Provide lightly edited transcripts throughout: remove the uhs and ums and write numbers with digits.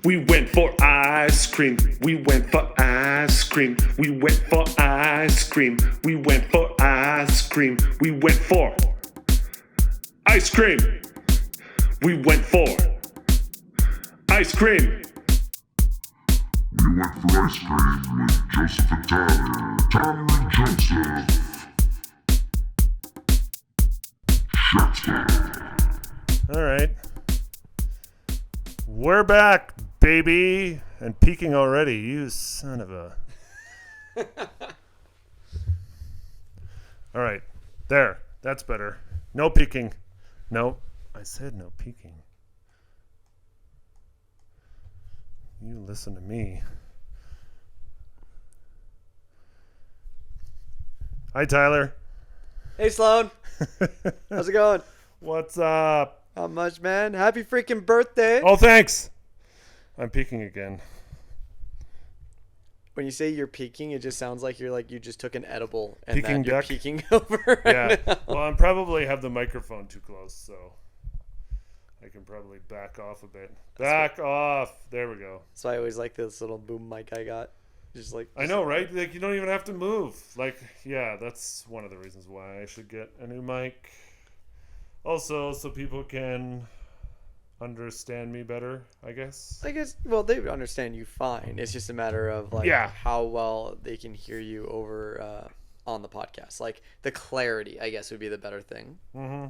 We went for ice cream. We went for ice cream. We went for ice cream. We went for ice cream. We went for ice cream. We went for ice cream. We went for ice cream with Joseph and Tyler. Tyler and Joseph. Shots fired. All right. We're back, baby. And peaking already, you son of a... All right. There. That's better. No peaking. No. I said no peaking. You listen to me. Hi, Tyler. Hey, Sloan. How's it going? What's up? Not much, man. Happy freaking birthday. Oh, thanks. I'm peaking again. When you say you're peeking, it just sounds like you just took an edible and Peking that you're duck? peeking over Yeah. now. Well, I probably have the microphone too close, so I can probably back off a bit. Back off. There we go. So I always like this little boom mic I got. I know, right? Like, you don't even have to move. Like, yeah, that's one of the reasons why I should get a new mic. Also, so people can understand me better, I guess. Well, they understand you fine. It's just a matter of how well they can hear you over on the podcast. Like the clarity, I guess, would be the better thing. Mm-hmm.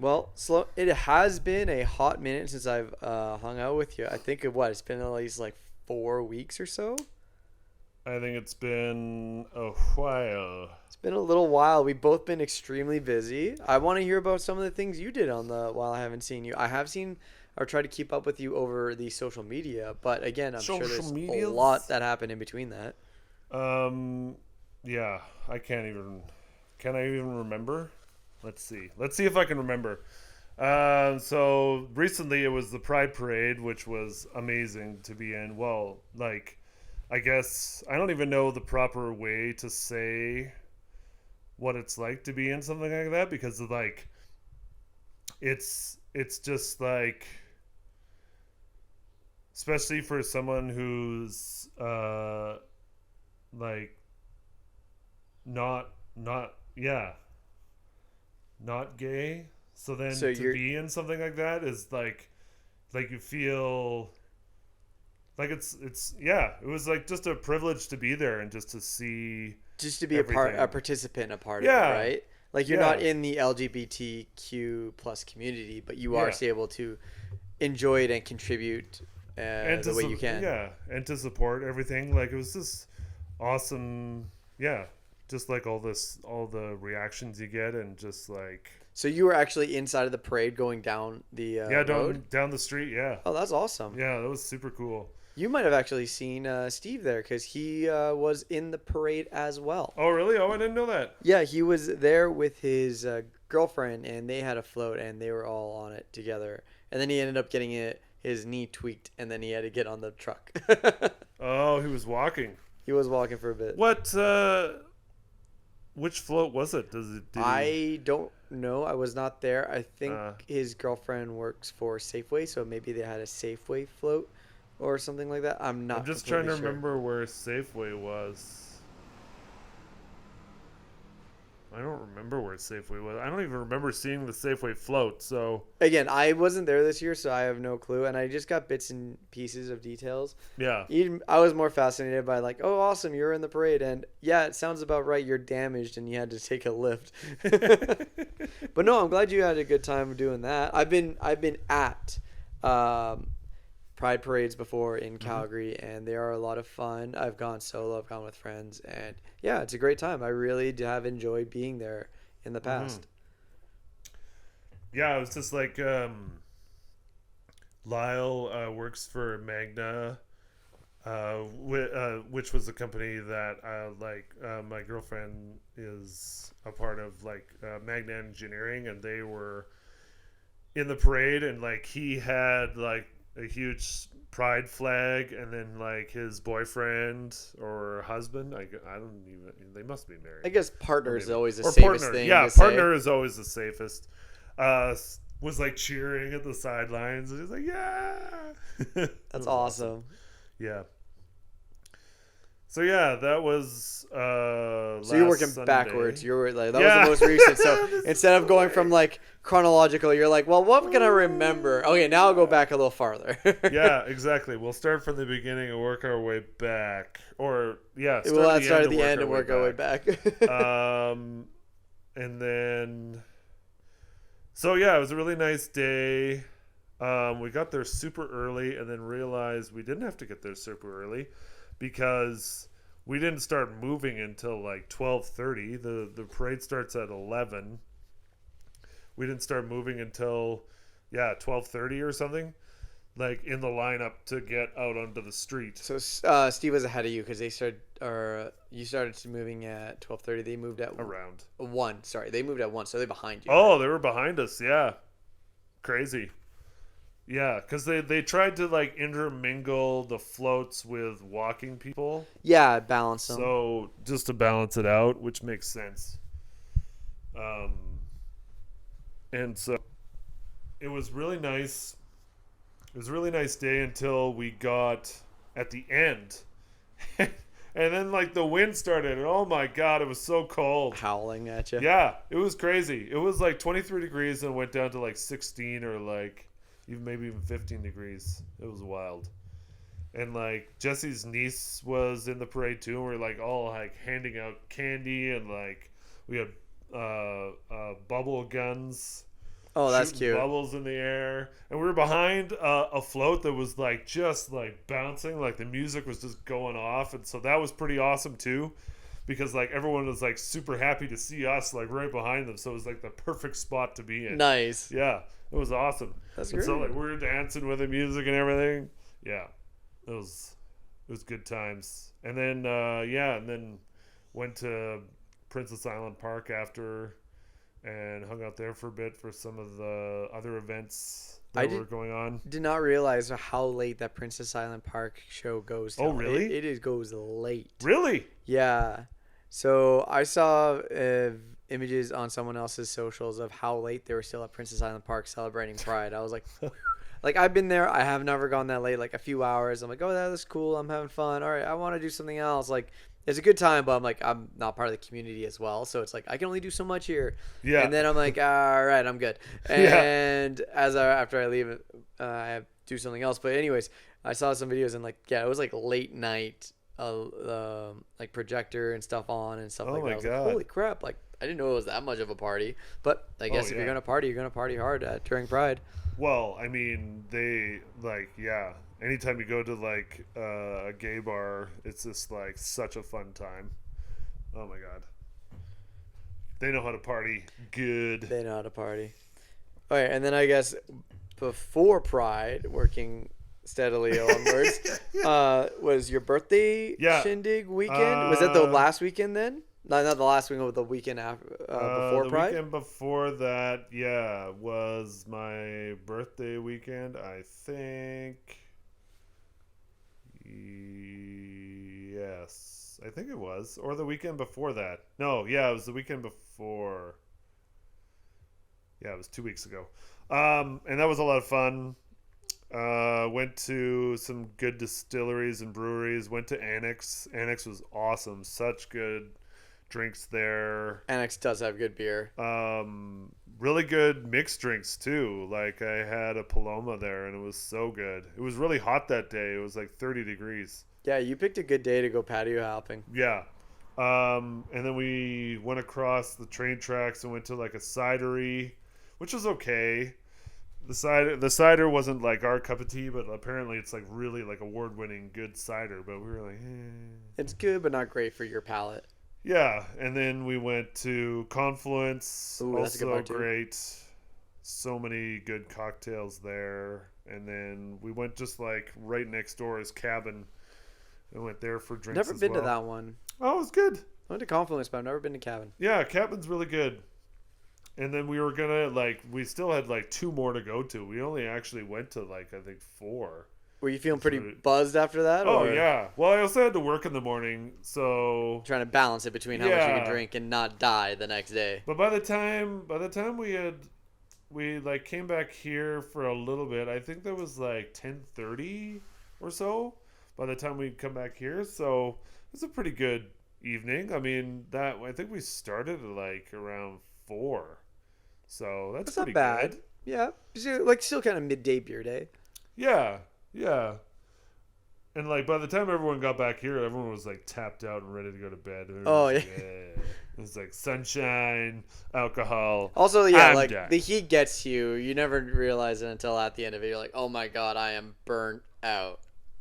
Well, it has been a hot minute since I've hung out with you. I think it's been at least like 4 weeks or so. I think it's been a while. It's been a little while. We've both been extremely busy. I want to hear about some of the things you did while I haven't seen you. I have seen or tried to keep up with you over the social media, but again, I'm sure there's a lot that happened in between that. Yeah, can I even remember? Let's see if I can remember. So recently it was the Pride Parade, which was amazing to be in. Well, like, I guess I don't even know the proper way to say what it's like to be in something like that, because like it's just like, especially for someone who's like not gay, so then to be in something like that is like you feel like it was like just a privilege to be there and just to be a participant, a part of it, right? Like you're not in the LGBTQ plus community, but you are able to enjoy it and contribute the way you can. Yeah, and to support everything. Like, it was just awesome. Yeah, just like all the reactions you get, and just like. So you were actually inside of the parade going down the road? down the street. Yeah. Oh, that's awesome. Yeah, that was super cool. You might have actually seen Steve there, because he was in the parade as well. Oh, really? Oh, I didn't know that. Yeah, he was there with his girlfriend, and they had a float, and they were all on it together. And then he ended up getting his knee tweaked, and then he had to get on the truck. Oh, he was walking. He was walking for a bit. What? Which float was it? I don't know. I was not there. I think his girlfriend works for Safeway, so maybe they had a Safeway float or something like that. I'm just trying to remember where Safeway was. I don't remember where Safeway was. I don't even remember seeing the Safeway float. So again, I wasn't there this year, so I have no clue, and I just got bits and pieces of details. Yeah. I was more fascinated by like, oh, awesome, you're in the parade, and yeah, it sounds about right. You're damaged, and you had to take a lift. But no, I'm glad you had a good time doing that. I've been at Pride parades before in Calgary, and they are a lot of fun. I've gone solo, I've gone with friends, and yeah, it's a great time. I really have enjoyed being there in the past. Yeah, it was just like Lyle works for Magna, which was a company that my girlfriend is a part of, like Magna Engineering, and they were in the parade, and like he had like a huge pride flag, and then like his boyfriend or husband, I don't even, they must be married. I guess partner is always the safest thing. Yeah, to partner say. is always the safest. was like cheering at the sidelines. And he's like, yeah. That's awesome. Yeah. So yeah, that was So you're working Sunday. backwards. You're like, that was the most recent. So instead of going from like chronological, you're like, well, what can I remember? Okay, now I'll go back a little farther. Yeah, exactly. We'll start from the beginning and work our way back. Or yeah, We'll start at the end and work our way back. And then, so yeah, it was a really nice day. We got there super early and then realized we didn't have to get there super early because we didn't start moving until like 12:30. The parade starts at 11. We didn't start moving until 12:30 or something, like in the lineup to get out onto the street. So Steve was ahead of you because you started moving at 12:30. They moved at Around 1. Sorry, they moved at 1, so they're behind you. Oh, they were behind us. Yeah, crazy. Yeah, because they tried to like intermingle the floats with walking people. Yeah, balance them. So just to balance it out, which makes sense. And so it was really nice. It was a really nice day until we got at the end. And then like the wind started and oh my God, it was so cold. Howling at you. Yeah, it was crazy. It was like 23 degrees and went down to like 16 or like maybe even 15 degrees. It was wild. And like Jesse's niece was in the parade too, and we were like all like handing out candy and like we had bubble guns. Oh, that's cute. Bubbles in the air, and we were behind a float that was like just like bouncing, like the music was just going off, and so that was pretty awesome too, because like everyone was like super happy to see us like right behind them, so it was like the perfect spot to be in. Nice. Yeah, it was awesome. That's and great. So like we were dancing with the music and everything. Yeah, it was good times. And then and then went to Princess Island Park after. And hung out there for a bit for some of the other events that were going on. Did not realize how late that Princess Island Park show goes. Oh, really? It goes late. Really? Yeah. So I saw images on someone else's socials of how late they were still at Princess Island Park celebrating Pride. I was like, like I've been there. I have never gone that late, like a few hours. I'm like, oh, that's cool. I'm having fun. All right, I want to do something else. Like, it's a good time, but I'm like, I'm not part of the community as well. So it's like, I can only do so much here. Yeah. And then I'm like, all right, I'm good. And after I leave, I do something else. But anyways, I saw some videos and like, yeah, it was like late night, like projector and stuff on and stuff like that. I was like, holy crap. Like, I didn't know it was that much of a party. But I guess if you're going to party hard during Pride. Well, I mean, they like, yeah. Anytime you go to like a gay bar, it's just like such a fun time. Oh my God. They know how to party good. They know how to party. All right, and then I guess before Pride, working steadily onwards, was your birthday shindig weekend? Was that the last weekend then? No, not the last weekend, but the weekend after, before Pride? The weekend before that, was my birthday weekend, I think. Yes, I think it was. Or the weekend before that. No, it was the weekend before. Yeah, it was 2 weeks ago. And that was a lot of fun. Went to some good distilleries and breweries. Went to Annex. Annex was awesome. Such good drinks there. Annex does have good beer. Really good mixed drinks too. Like I had a Paloma there and it was so good. It was really hot that day. It was like 30 degrees. Yeah, you picked a good day to go patio hopping. Yeah. And then we went across the train tracks and went to like a cidery, which was okay. The cider wasn't like our cup of tea, but apparently it's like really like award-winning good cider. But we were like, It's good, but not great for your palate. Yeah, and then we went to Confluence. Ooh, that's also great. So many good cocktails there. And then we went just like right next door is Cabin. We went there for drinks. Never been to that one. Oh, it was good. I went to Confluence, but I've never been to Cabin. Yeah, Cabin's really good. And then we were gonna we still had like 2 more to go to. We only actually went to like I think 4. Were you feeling pretty buzzed after that? Oh, yeah. Well, I also had to work in the morning, so trying to balance it between how much you could drink and not die the next day. But by the time we had we like came back here for a little bit. I think that was like 10:30 or so by the time we come back here. So it was a pretty good evening. I mean, that I think we started at like around 4. So that's That's pretty not bad. good. Yeah, like still kind of midday beer day. Yeah, yeah. And like by the time everyone got back here, everyone was like tapped out and ready to go to bed. And Oh, was yeah. like, "Eh." It was like sunshine, alcohol. Also, yeah, I'm like done. the heat gets you. You never realize it until at the end of it. You're like, oh my god, I am burnt out.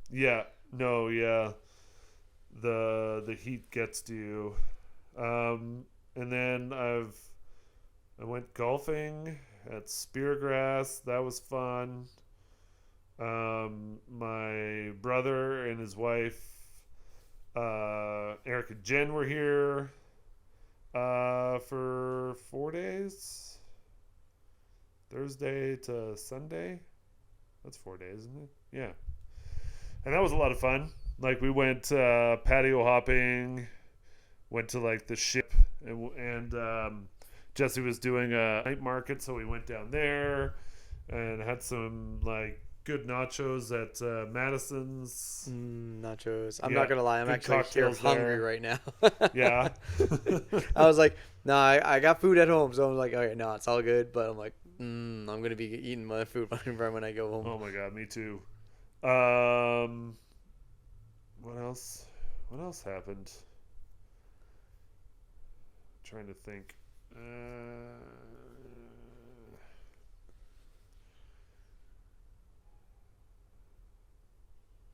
Yeah, no, yeah. The heat gets to you. And then I went golfing at Speargrass. That was fun. My brother and his wife, Eric and Jen, were here for 4 days. Thursday to Sunday. That's 4 days, isn't it? Yeah. And that was a lot of fun. Like we went patio hopping, went to like the ship, and Jesse was doing a night market, so we went down there and had some like good nachos at Madison's. Nachos. I'm Yeah, not gonna lie, I'm good actually here cocktails hungry there. right now. Yeah. I was like, no, I got food at home, so I'm like, okay, no, it's all good. But I'm like, I'm gonna be eating my food when I go home. Oh my god, me too. What else? What else happened? Trying to think.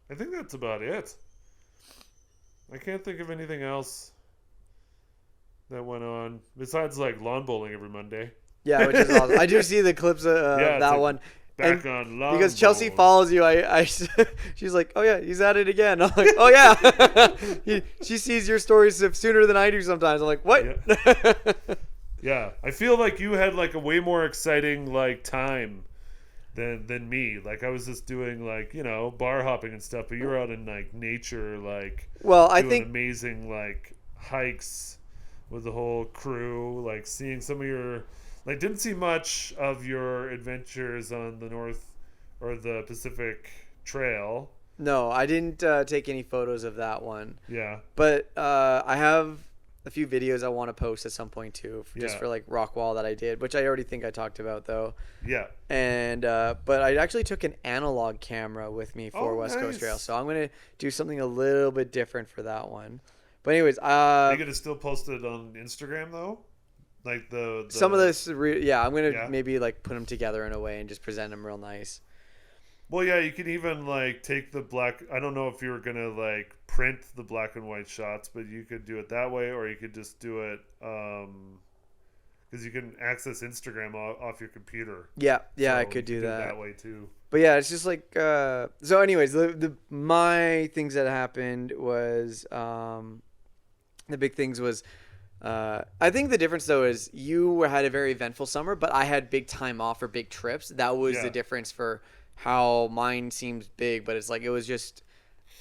I think that's about it. I can't think of anything else that went on besides like lawn bowling every Monday. Yeah, which is awesome. I do see the clips of Yeah, it's that like one. Back And on lawn because Chelsea bowling. follows you, she's like, oh yeah, he's at it again. I'm like, oh yeah. She sees your stories sooner than I do sometimes. I'm like, what? Yeah. Yeah, I feel like you had like a way more exciting like time than me. Like I was just doing like, you know, bar hopping and stuff, but you were out in like nature, like Well, I doing think amazing like hikes with the whole crew, like seeing some of your like didn't see much of your adventures on the North or the Pacific Trail. no, I didn't take any photos of that one. Yeah. But I have a few videos I want to post at some point too, just Yeah. for like Rockwall that I did, which I already think I talked about though. Yeah. And but I actually took an analog camera with me for Oh, West Coast nice. Trail, so I'm gonna do something a little bit different for that one. But anyways, Are you gonna still post it on Instagram though? Like the some of this, yeah, I'm gonna Yeah. maybe like put them together in a way and just present them real nice. Well, yeah, you can even like take the black. I don't know if you were gonna like print the black and white shots, but you could do it that way, or you could just do it because you can access Instagram off your computer. Yeah, yeah, So I could you do can that. way too. But yeah, it's just like so. Anyways, my things that happened was the big things was. I think the difference though is you had a very eventful summer, but I had big time off for big trips. That was Yeah. the difference for how mine seems big, but it's like it was just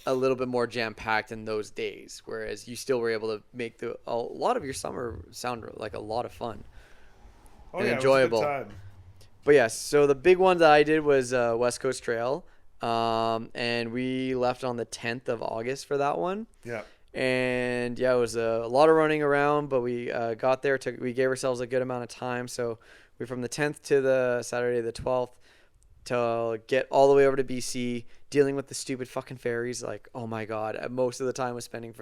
a little bit more jam packed in those days. Whereas you still were able to make a lot of your summer sound like a lot of fun Oh and yeah, enjoyable. It was a good time. But yes, so the big one that I did was West Coast Trail, and we left on the 10th of August for that one. Yeah. And yeah, it was a lot of running around, but we got there. We gave ourselves a good amount of time. So we from the 10th to the Saturday the 12th to get all the way over to BC, dealing with the stupid fucking ferries. Like, oh my god, most of the time was spending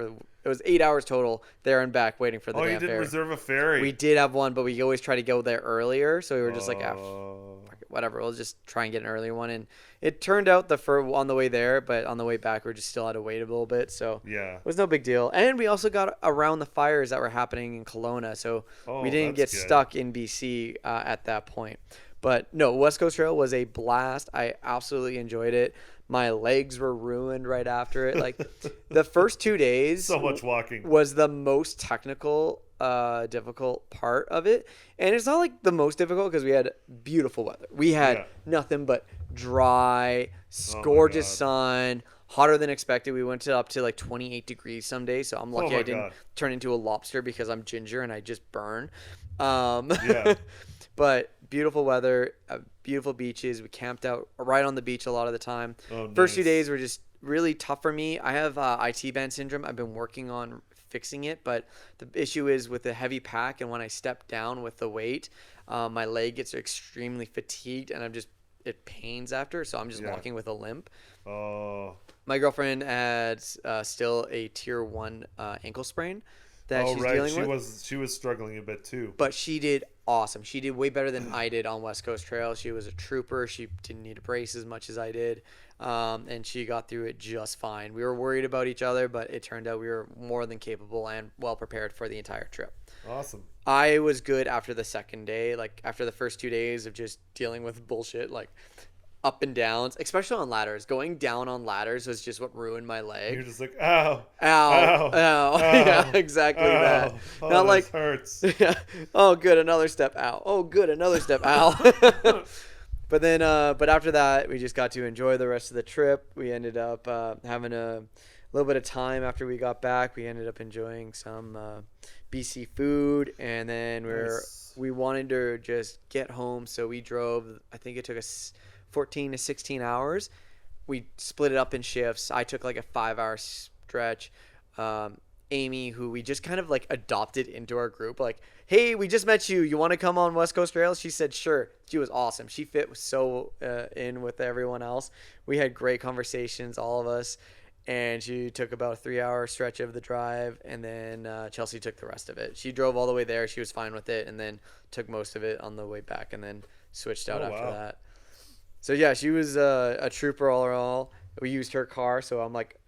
it was 8 hours total there and back waiting for the Oh, you damn didn't ferry. reserve a ferry. We did have one, but we always try to go there earlier. So we were just like, Oh. fuck it, whatever, we'll just try and get an earlier one. And it turned out on the way there, but on the way back, we just still had to wait a little bit. So Yeah. it was no big deal. And we also got around the fires that were happening in Kelowna, so Oh, we didn't get that's good. stuck in BC at that point. But no, West Coast Trail was a blast. I absolutely enjoyed it. My legs were ruined right after it. Like the first 2 days So much walking. was the most technical, difficult part of it. And it's not like the most difficult because we had beautiful weather. We had Yeah. nothing but dry, Oh my gorgeous God. sun, hotter than expected. We went up to like 28 degrees some days. So I'm lucky my I didn't God. turn into a lobster because I'm ginger and I just burn. Yeah. But beautiful weather, beautiful beaches. We camped out right on the beach a lot of the time. Oh, First few nice. days were just really tough for me. I have IT band syndrome. I've been working on fixing it, but the issue is with the heavy pack, and when I step down with the weight, my leg gets extremely fatigued, and it pains after, so I'm just Yeah. walking with a limp. Oh. My girlfriend had still a tier 1 ankle sprain that Oh, she's right. dealing with. She was struggling a bit too. But she did awesome. She did way better than I did on West Coast Trail. She was a trooper. She didn't need a brace as much as I did. And she got through it just fine. We were worried about each other, but it turned out we were more than capable and well prepared for the entire trip. Awesome. I was good after the second day. Like, after the first 2 days of just dealing with bullshit, like up and downs, especially on ladders. Going down on ladders was just what ruined my leg. You're just like, ow. Ow, ow. Yeah, exactly that. Oh, Not this like, hurts. yeah. Oh, good, another step. Ow. Oh, good, another step. Ow. But after that, we just got to enjoy the rest of the trip. We ended up having a little bit of time after we got back. We ended up enjoying some BC food, and then Nice. we wanted to just get home, so we drove. I think it took us 14 to 16 hours. We split it up in shifts. I took like a 5-hour stretch. Amy, who we just kind of like adopted into our group, like, hey, we just met you. You want to come on West Coast Trail? She said, sure. She was awesome. She fit so in with everyone else. We had great conversations, all of us. And she took about a 3-hour stretch of the drive, and then Chelsea took the rest of it. She drove all the way there. She was fine with it, and then took most of it on the way back, and then switched out after wow. that. So yeah, she was a trooper all in all. We used her car, so I'm like,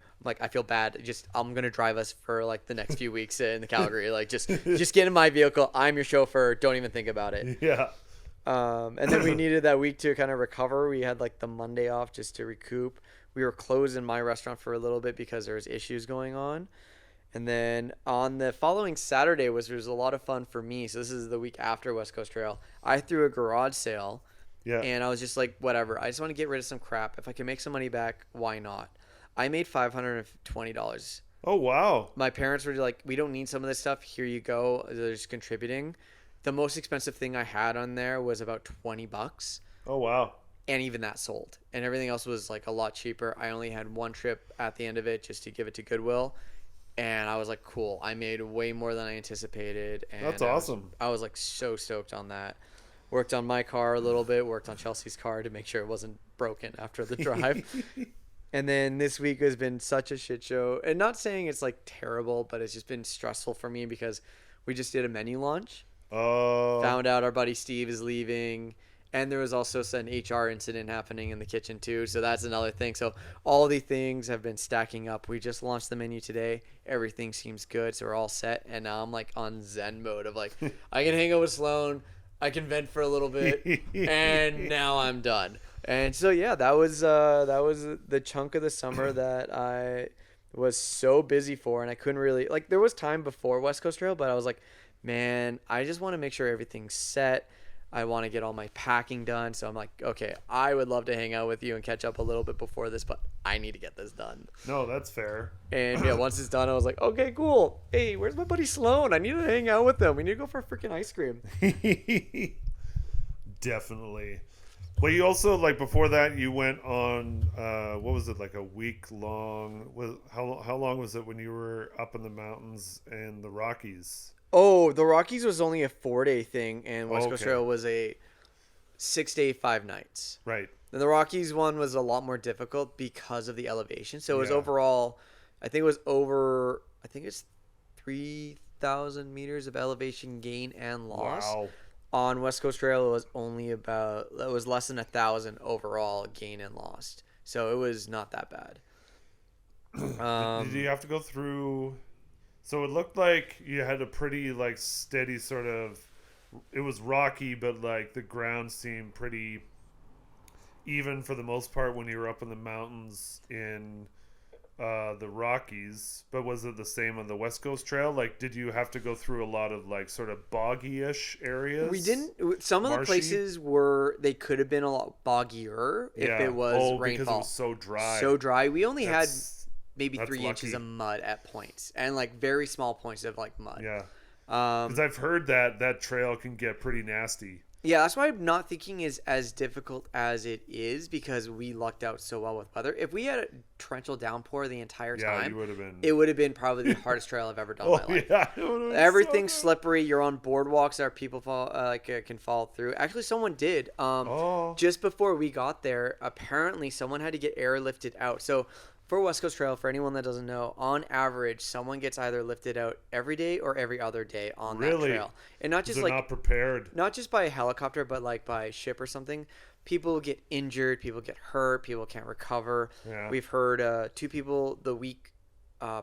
I feel bad. I'm gonna drive us for like the next few weeks in the Calgary. Like, just get in my vehicle. I'm your chauffeur. Don't even think about it. Yeah. And then we needed that week to kind of recover. We had like the Monday off just to recoup. We were closed in my restaurant for a little bit because there was issues going on. And then on the following Saturday was a lot of fun for me. So this is the week after West Coast Trail. I threw a garage sale. Yeah. And I was just like, whatever. I just want to get rid of some crap. If I can make some money back, why not? I made $520. Oh, wow. My parents were like, we don't need some of this stuff. Here you go. They're just contributing. The most expensive thing I had on there was about $20. Oh, wow. And even that sold. And everything else was like a lot cheaper. I only had one trip at the end of it just to give it to Goodwill. And I was like, cool. I made way more than I anticipated. And That's awesome. I was like so stoked on that. Worked on my car a little bit. Worked on Chelsea's car to make sure it wasn't broken after the drive. And then this week has been such a shit show. And not saying it's like terrible, but it's just been stressful for me because we just did a menu launch. Oh. Found out our buddy Steve is leaving. And there was also an HR incident happening in the kitchen too. So that's another thing. So all the things have been stacking up. We just launched the menu today. Everything seems good. So we're all set. And now I'm like on Zen mode of like, I can hang out with Sloan. I can vent for a little bit. And now I'm done. And so, yeah, that was the chunk of the summer that I was so busy for. And I couldn't really, like, there was time before West Coast Trail, but I was like, man, I just want to make sure everything's set. I want to get all my packing done. So I'm like, okay, I would love to hang out with you and catch up a little bit before this, but I need to get this done. No, that's fair. And yeah, once it's done, I was like, okay, cool. Hey, where's my buddy Sloan? I need to hang out with him. We need to go for a freaking ice cream. Definitely. But you also, like, before that, you went on, what was it, like a week long? How long was it when you were up in the mountains in the Rockies? Oh, the Rockies was only a 4-day thing, and West Coast Okay. Trail was a 6-day, 5 nights. Right. And the Rockies one was a lot more difficult because of the elevation. So it was Yeah. overall, I think it's 3,000 meters of elevation gain and loss. Wow. On West Coast Trail, it was less than 1,000 overall gain and lost. So it was not that bad. Did you have to go through? So it looked like you had a pretty like steady sort of. It was rocky, but like the ground seemed pretty even for the most part when you were up in the mountains in the Rockies. But was it the same on the West Coast Trail? Like, did you have to go through a lot of like sort of boggy-ish areas? We didn't. Some of the Marshy? places they could have been a lot boggier if Yeah. it was because rainfall. it was so dry. So dry. We only had That's- maybe that's 3 inches lucky. of mud at points, and like very small points of like mud. Yeah. Um, Because I've heard that trail can get pretty nasty. Yeah, that's why I'm not thinking is as difficult as it is because we lucked out so well with weather. If we had a torrential downpour the entire Yeah, time, you would have been. it would have been probably the hardest trail I've ever done in Oh my life. yeah, it would have been Everything's so slippery. You're on boardwalks that people can fall through. Actually, someone did. Oh. Just before we got there, apparently someone had to get airlifted out. So for West Coast Trail, for anyone that doesn't know, on average, someone gets either lifted out every day or every other day on that Really? trail, and not just They're like not prepared. not just by a helicopter, but like by ship or something. People get injured, people get hurt, people can't recover. Yeah. We've heard 2 people the week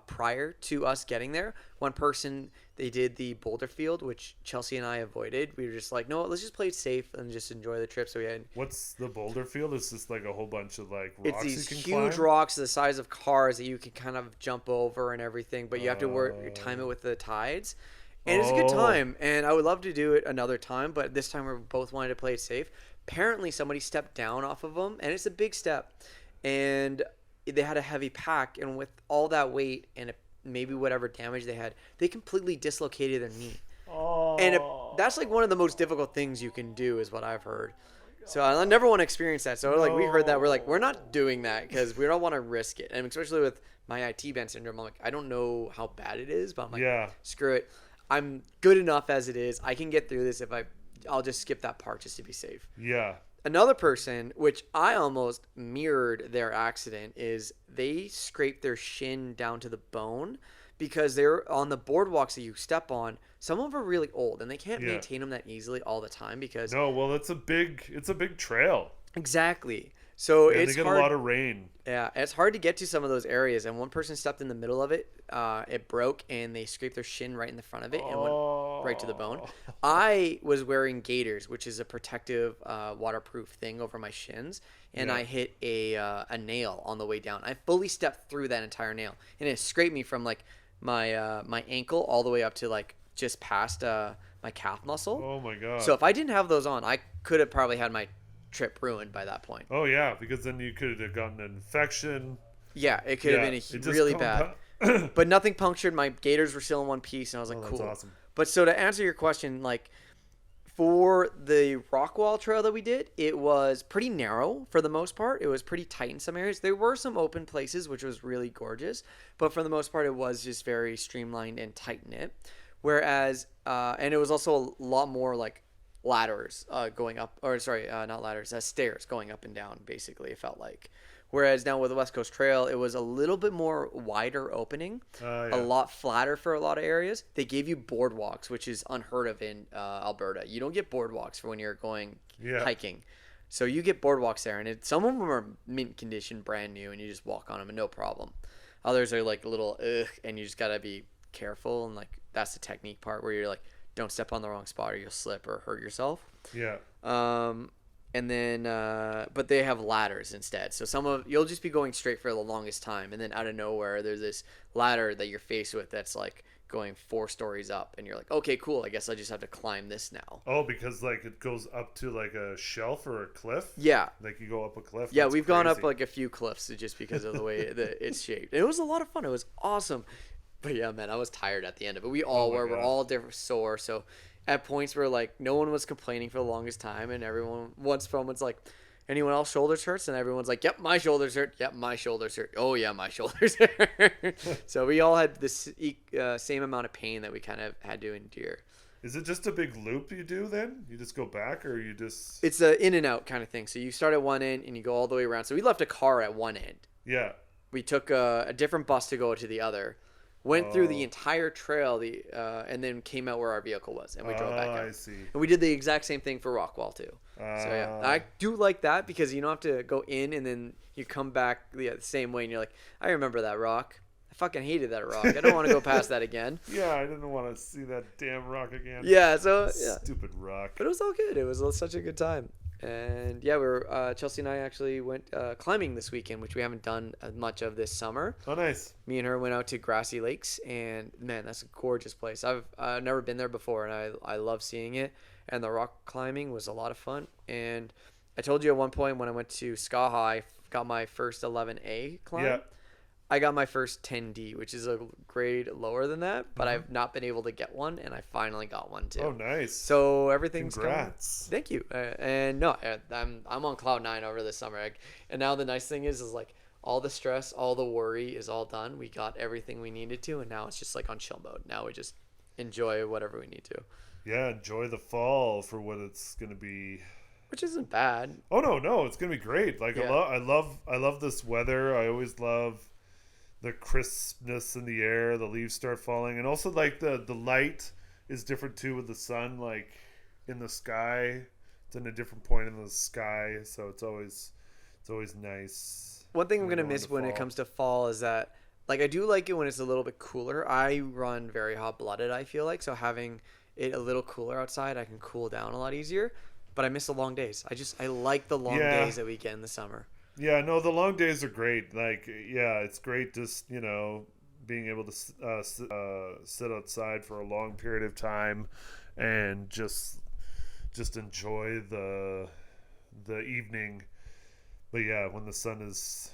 prior to us getting there. One person, they did the boulder field, which Chelsea and I avoided. We were just like, no, let's just play it safe and just enjoy the trip. So we had What's the boulder field? Is this like a whole bunch of like it's rocks these you can huge climb? rocks the size of cars that you can kind of jump over and everything, but you have to time it with the tides. And it's a good Oh. time, and I would love to do it another time, but this time we both wanted to play it safe. Apparently, somebody stepped down off of them, and it's a big step, and they had a heavy pack, and with all that weight and maybe whatever damage they had, they completely dislocated their knee. Oh. And that's like one of the most difficult things you can do, is what I've heard. So I never want to experience that. So like we heard that, we're like, we're not doing that because we don't want to risk it, and especially with my IT band syndrome, I'm like, I don't know how bad it is, but I'm like, Yeah. screw it. I'm good enough as it is. I can get through this if I'll just skip that part just to be safe. Yeah. Another person, which I almost mirrored their accident, is they scraped their shin down to the bone because they're on the boardwalks that you step on. Some of them are really old and they can't Yeah. maintain them that easily all the time because No, well, it's a big trail. exactly. So And it's they get hard. a lot of rain. Yeah, it's hard to get to some of those areas, and one person stepped in the middle of it. It broke, and they scraped their shin right in the front of it and went right to the bone. I was wearing gaiters, which is a protective, waterproof thing over my shins, and Yeah. I hit a nail on the way down. I fully stepped through that entire nail, and it scraped me from like my ankle all the way up to like just past my calf muscle. Oh my god. So if I didn't have those on, I could have probably had my trip ruined by that point. Oh yeah, because then you could have gotten an infection. Yeah, it could have Yeah, been it just really bad. But nothing punctured. My gaiters were still in one piece, and I was like, Oh, that's cool. awesome. But so to answer your question, like for the rock wall trail that we did, it was pretty narrow for the most part. It was pretty tight in some areas. There were some open places, which was really gorgeous. But for the most part, it was just very streamlined and tight knit. Whereas, and it was also a lot more like ladders going up, or sorry, not ladders, stairs going up and down, basically, it felt like. Whereas now with the West Coast Trail, it was a little bit more wider opening, Yeah. a lot flatter for a lot of areas. They gave you boardwalks, which is unheard of in Alberta. You don't get boardwalks for when you're going hiking. So you get boardwalks there, and some of them are mint condition, brand new, and you just walk on them and no problem. Others are like a little and you just gotta be careful, and like that's the technique part where you're like, don't step on the wrong spot or you'll slip or hurt yourself. Yeah. And then, but they have ladders instead. So you'll just be going straight for the longest time, and then out of nowhere, there's this ladder that you're faced with that's like going 4 stories up, and you're like, okay, cool. I guess I just have to climb this now. Oh, because like it goes up to like a shelf or a cliff. Yeah. Like you go up a cliff. Yeah, That's we've gone up crazy. like a few cliffs just because of the way that it's shaped. It was a lot of fun. It was awesome. But yeah, man, I was tired at the end of it. We all my were. We're God. all different sore. So at points where like no one was complaining for the longest time, and someone's like, anyone else shoulders hurts, and everyone's like, yep, my shoulders hurt. Yep, my shoulders hurt. Oh yeah, my shoulders hurt. So we all had this same amount of pain that we kind of had to endure. Is it just a big loop you do then? You just go back, or you just? It's a in and out kind of thing. So you start at one end and you go all the way around. So we left a car at one end. Yeah. We took a different bus to go to the other. Went through the Oh. entire trail, and then came out where our vehicle was, and we drove back out. I see. And we did the exact same thing for Rockwall too. So yeah, I do like that because you don't have to go in and then you come back the same way, and you're like, I remember that rock. I fucking hated that rock. I don't want to go past that again. Yeah, I didn't want to see that damn rock again. Yeah, so yeah, Stupid rock. but it was all good. It was such a good time. And yeah, Chelsea and I actually went climbing this weekend, which we haven't done much of this summer. Oh, nice. Me and her went out to Grassy Lakes, and man, that's a gorgeous place. I've never been there before, and I love seeing it. And the rock climbing was a lot of fun. And I told you at one point when I went to Ska High, got my first 11A climb. Yeah. I got my first 10D, which is a grade lower than that, but I've not been able to get one, and I finally got one too. Oh, nice. So everything's Congrats. going. Thank you. And no, I'm on cloud nine over this summer. And now the nice thing is like all the stress, all the worry is all done. We got everything we needed to, and now it's just like on chill mode. Now we just enjoy whatever we need to. Yeah, enjoy the fall for what it's gonna be. Which isn't bad. Oh no, it's gonna be great. Like Yeah. I love this weather. I always love the crispness in the air. The leaves start falling, and also like the light is different too with the sun. Like in the sky, it's in a different point in the sky, so it's always nice. One thing I'm when gonna we're miss into when it fall. comes to fall is that, like, I do like it when it's a little bit cooler. I run very hot blooded, I feel like, so having it a little cooler outside, I can cool down a lot easier. But I miss the long days. I like the long Yeah. days that we get in the summer. Yeah, no, the long days are great. Like, yeah, it's great just, being able to sit outside for a long period of time and just enjoy the evening. But yeah, when the sun is,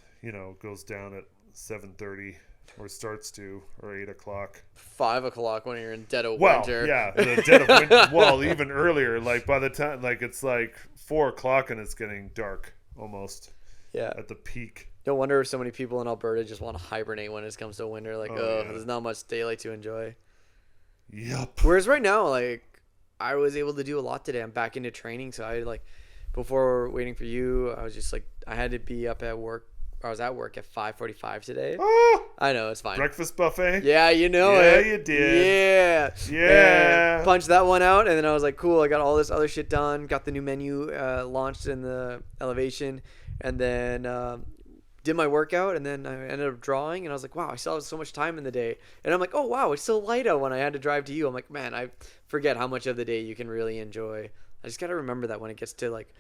goes down at 7:30 or starts to, or 8 o'clock. 5 o'clock when you're in dead of Well, winter. yeah, the dead of winter. Well, even earlier, like by the time, like it's like 4 o'clock and it's getting dark almost Yeah. at the peak. No wonder so many people in Alberta just want to hibernate when it comes to winter. Like, Oh, yeah. there's not much daylight to enjoy. Yep. Whereas right now, like, I was able to do a lot today. I'm back into training, so I like before waiting for you, I was just like I had to be up at work. I was at work at 5:45 today. Oh, I know, it's fine. breakfast buffet. Yeah, you know Yeah, it. you did. Yeah. Yeah. And punched that one out, and then I was like, cool, I got all this other shit done. Got the new menu launched in the elevation, and then did my workout, and then I ended up drawing, and I was like, wow, I still have so much time in the day. And I'm like, oh, wow, it's still light out when I had to drive to you. I'm like, man, I forget how much of the day you can really enjoy. I just got to remember that when it gets to, like,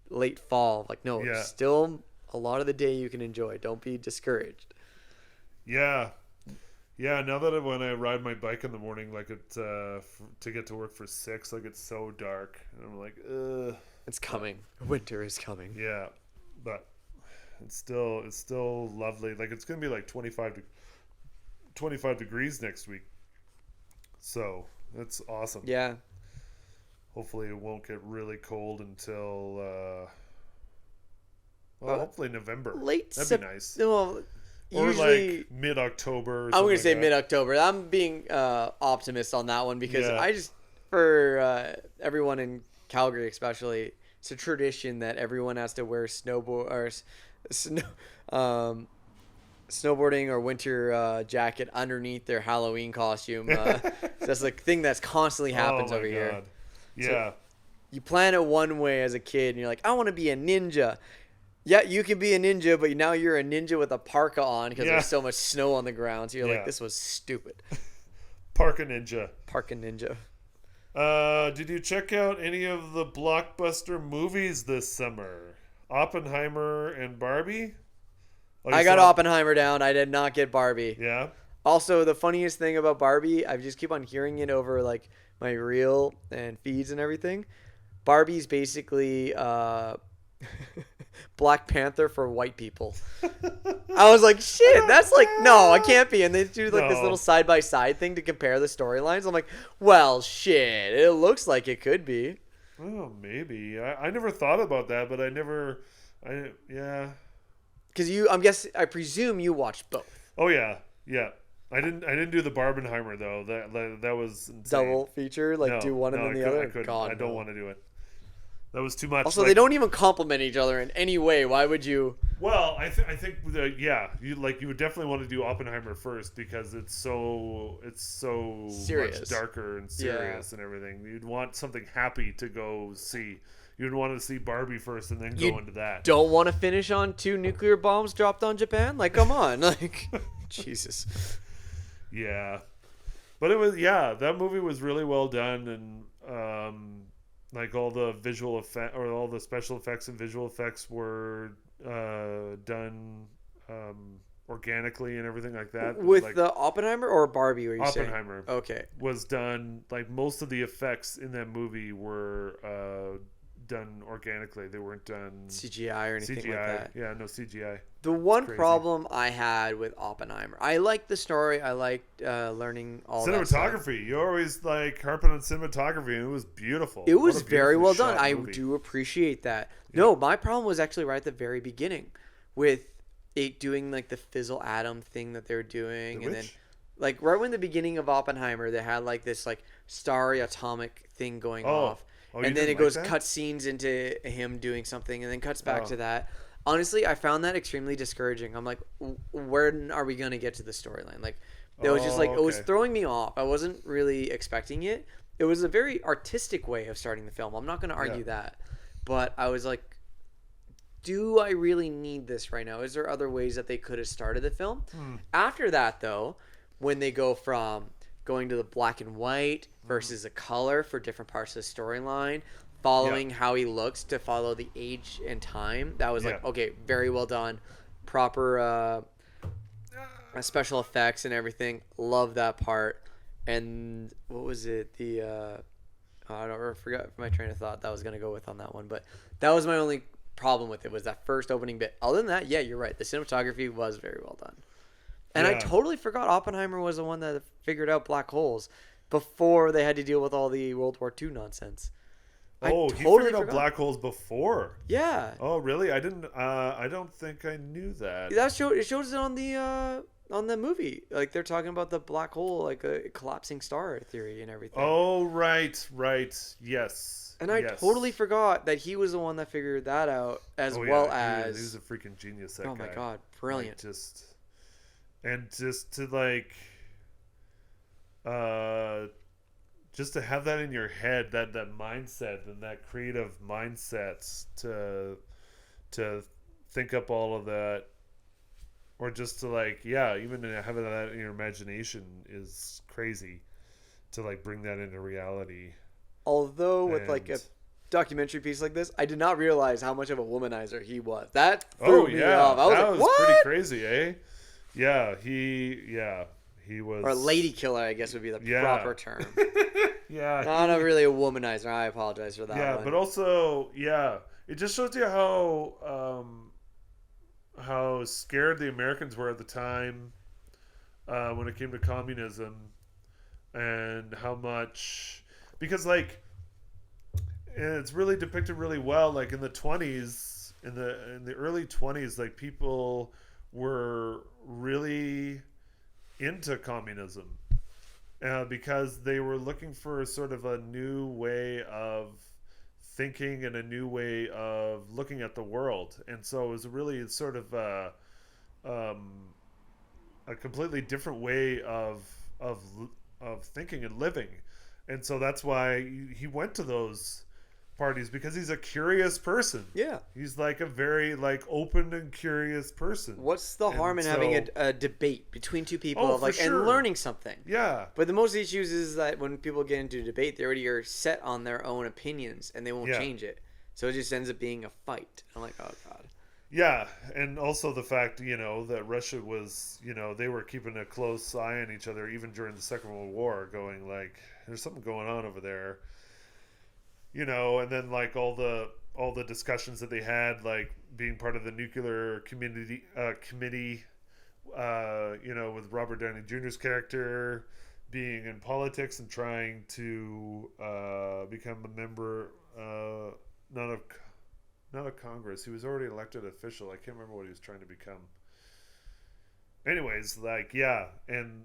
late fall. Like, no, Yeah. still a lot of the day you can enjoy. Don't be discouraged. Yeah. Yeah, now that when I ride my bike in the morning, like to get to work for 6, like it's so dark, and I'm like, ugh. It's coming. Winter is coming. Yeah, but it's still lovely. Like it's gonna be like 25 degrees next week, so that's awesome. Yeah. Hopefully it won't get really cold until hopefully November. Late That'd be nice. Well, Or usually like mid-October. I'm gonna say mid-October. I'm being optimist on that one because Yeah. I just for everyone in Calgary especially, it's a tradition that everyone has to wear snowboarding or winter jacket underneath their Halloween costume. That's the thing that's constantly happens over here. Yeah. You plan it one way as a kid, and you're like, I want to be a ninja. Yeah, you can be a ninja, but now you're a ninja with a parka on because Yeah. there's so much snow on the ground. So you're Yeah. like, this was stupid. Parka Ninja. Parka ninja. Did you check out any of the blockbuster movies this summer? Oppenheimer and Barbie? Oh, you I got saw- Oppenheimer down. I did not get Barbie. Yeah. Also, the funniest thing about Barbie, I just keep on hearing it over like my reel and feeds and everything. Barbie's basically Black Panther for white people. I was like, shit, that's like, no, it can't be. And they do like this No. little side by side thing to compare the storylines. I'm like, well, shit, it looks like it could be. Oh, maybe. I never thought about that, but yeah. Because I presume you watched both. Oh yeah, yeah. I didn't do the Barbenheimer though. That was insane. Double feature, like No, do one and no, then I the couldn't- other. I couldn't. God, I don't no. want to do it. That was too much. Also, like- they don't even compliment each other in any way. Why would you? Well, I think you would definitely want to do Oppenheimer first because it's so Serious. much darker and serious and everything. You'd want something happy to go see. You'd want to see Barbie first and then go You into that. Don't want to finish on 2 nuclear bombs dropped on Japan? Like, come on. Like, Jesus. Yeah, but that movie was really well done, and like all the visual effect or all the special effects and visual effects were done organically and everything like that. With like, the Oppenheimer or Barbie, were you saying? Oppenheimer Okay. was done, like most of the effects in that movie were done organically. They weren't done CGI or anything CGI. like that. Yeah, no CGI. The one crazy. problem I had with Oppenheimer, I liked the story. I liked learning all that stuff. Cinematography. You always like harping on cinematography, and it was beautiful. It What was a very beautifully well done. shot I movie. do appreciate that. No, my problem was actually right at the very beginning with it doing like the fizzle atom thing that they were doing, and then Which? like right when the beginning of Oppenheimer, they had like this like starry atomic thing going off, Oh, you and then didn't it goes like that? cut scenes into him doing something, and then cuts back Oh. to that. Honestly, I found that extremely discouraging. I'm like, where are we gonna get to the storyline? Like, it was just like it was okay. throwing me off. I wasn't really expecting it. It was a very artistic way of starting the film. I'm not gonna argue that, but I was like, do I really need this right now? Is there other ways that they could have started the film? After that, though, when they go from going to the black and white versus the color for different parts of the storyline, following how he looks to follow the age and time, that was like, Yeah. okay, very well done. Proper special effects and everything. Love that part. And what was it? I forgot my train of thought that I was going to go with on that one. But that was my only problem with it, was that first opening bit. Other than that, yeah, you're right. The cinematography was very well done. And I Yeah. totally forgot Oppenheimer was the one that figured out black holes before they had to deal with all the World War II nonsense. Oh, I he totally figured out forgot. black holes before. Yeah. Oh, really? I didn't. I don't think I knew that. It shows it on the movie. Like they're talking about the black hole, like a collapsing star theory and everything. Oh, right. Yes. And I yes. totally forgot that he was the one that figured that out, as Oh, yeah, well he as. was a freaking genius. That Oh guy. my god, brilliant! Like, just to like, just to have that in your head, that mindset and that creative mindset to think up all of that, or just to like, yeah, even having that in your imagination is crazy. To like bring that into reality. Although with like a And- documentary piece like this, I did not realize how much of a womanizer he was. That threw me off. I was that like, was what? pretty crazy, eh? Yeah, he was. Or a lady killer, I guess would be the Yeah. proper term. Yeah, Not really a womanizer. I apologize for that yeah, one. but also, yeah, it just shows you how scared the Americans were at the time when it came to communism, and how much, because like it's really depicted really well, like in the 20s, in the early 20s, like people were really into communism because they were looking for sort of a new way of thinking and a new way of looking at the world, and so it was really sort of a completely different way of thinking and living, and so that's why he went to those parties, because he's a curious person. yeah. He's like a very like open and curious person. What's the harm in And having so- a debate between two people Oh, of for like sure. and learning something? Yeah. But the most issues is that when people get into debate, they already are set on their own opinions and they won't Yeah. change it. So it just ends up being a fight. I'm like, oh god. Yeah, and also the fact, that Russia was, they were keeping a close eye on each other even during the Second World War, going like, there's something going on over there. And then like all the discussions that they had, like being part of the nuclear committee, with Robert Downey Jr.'s character being in politics and trying to become a member, not of Congress. He was already elected official. I can't remember what he was trying to become. Anyways, like, yeah, and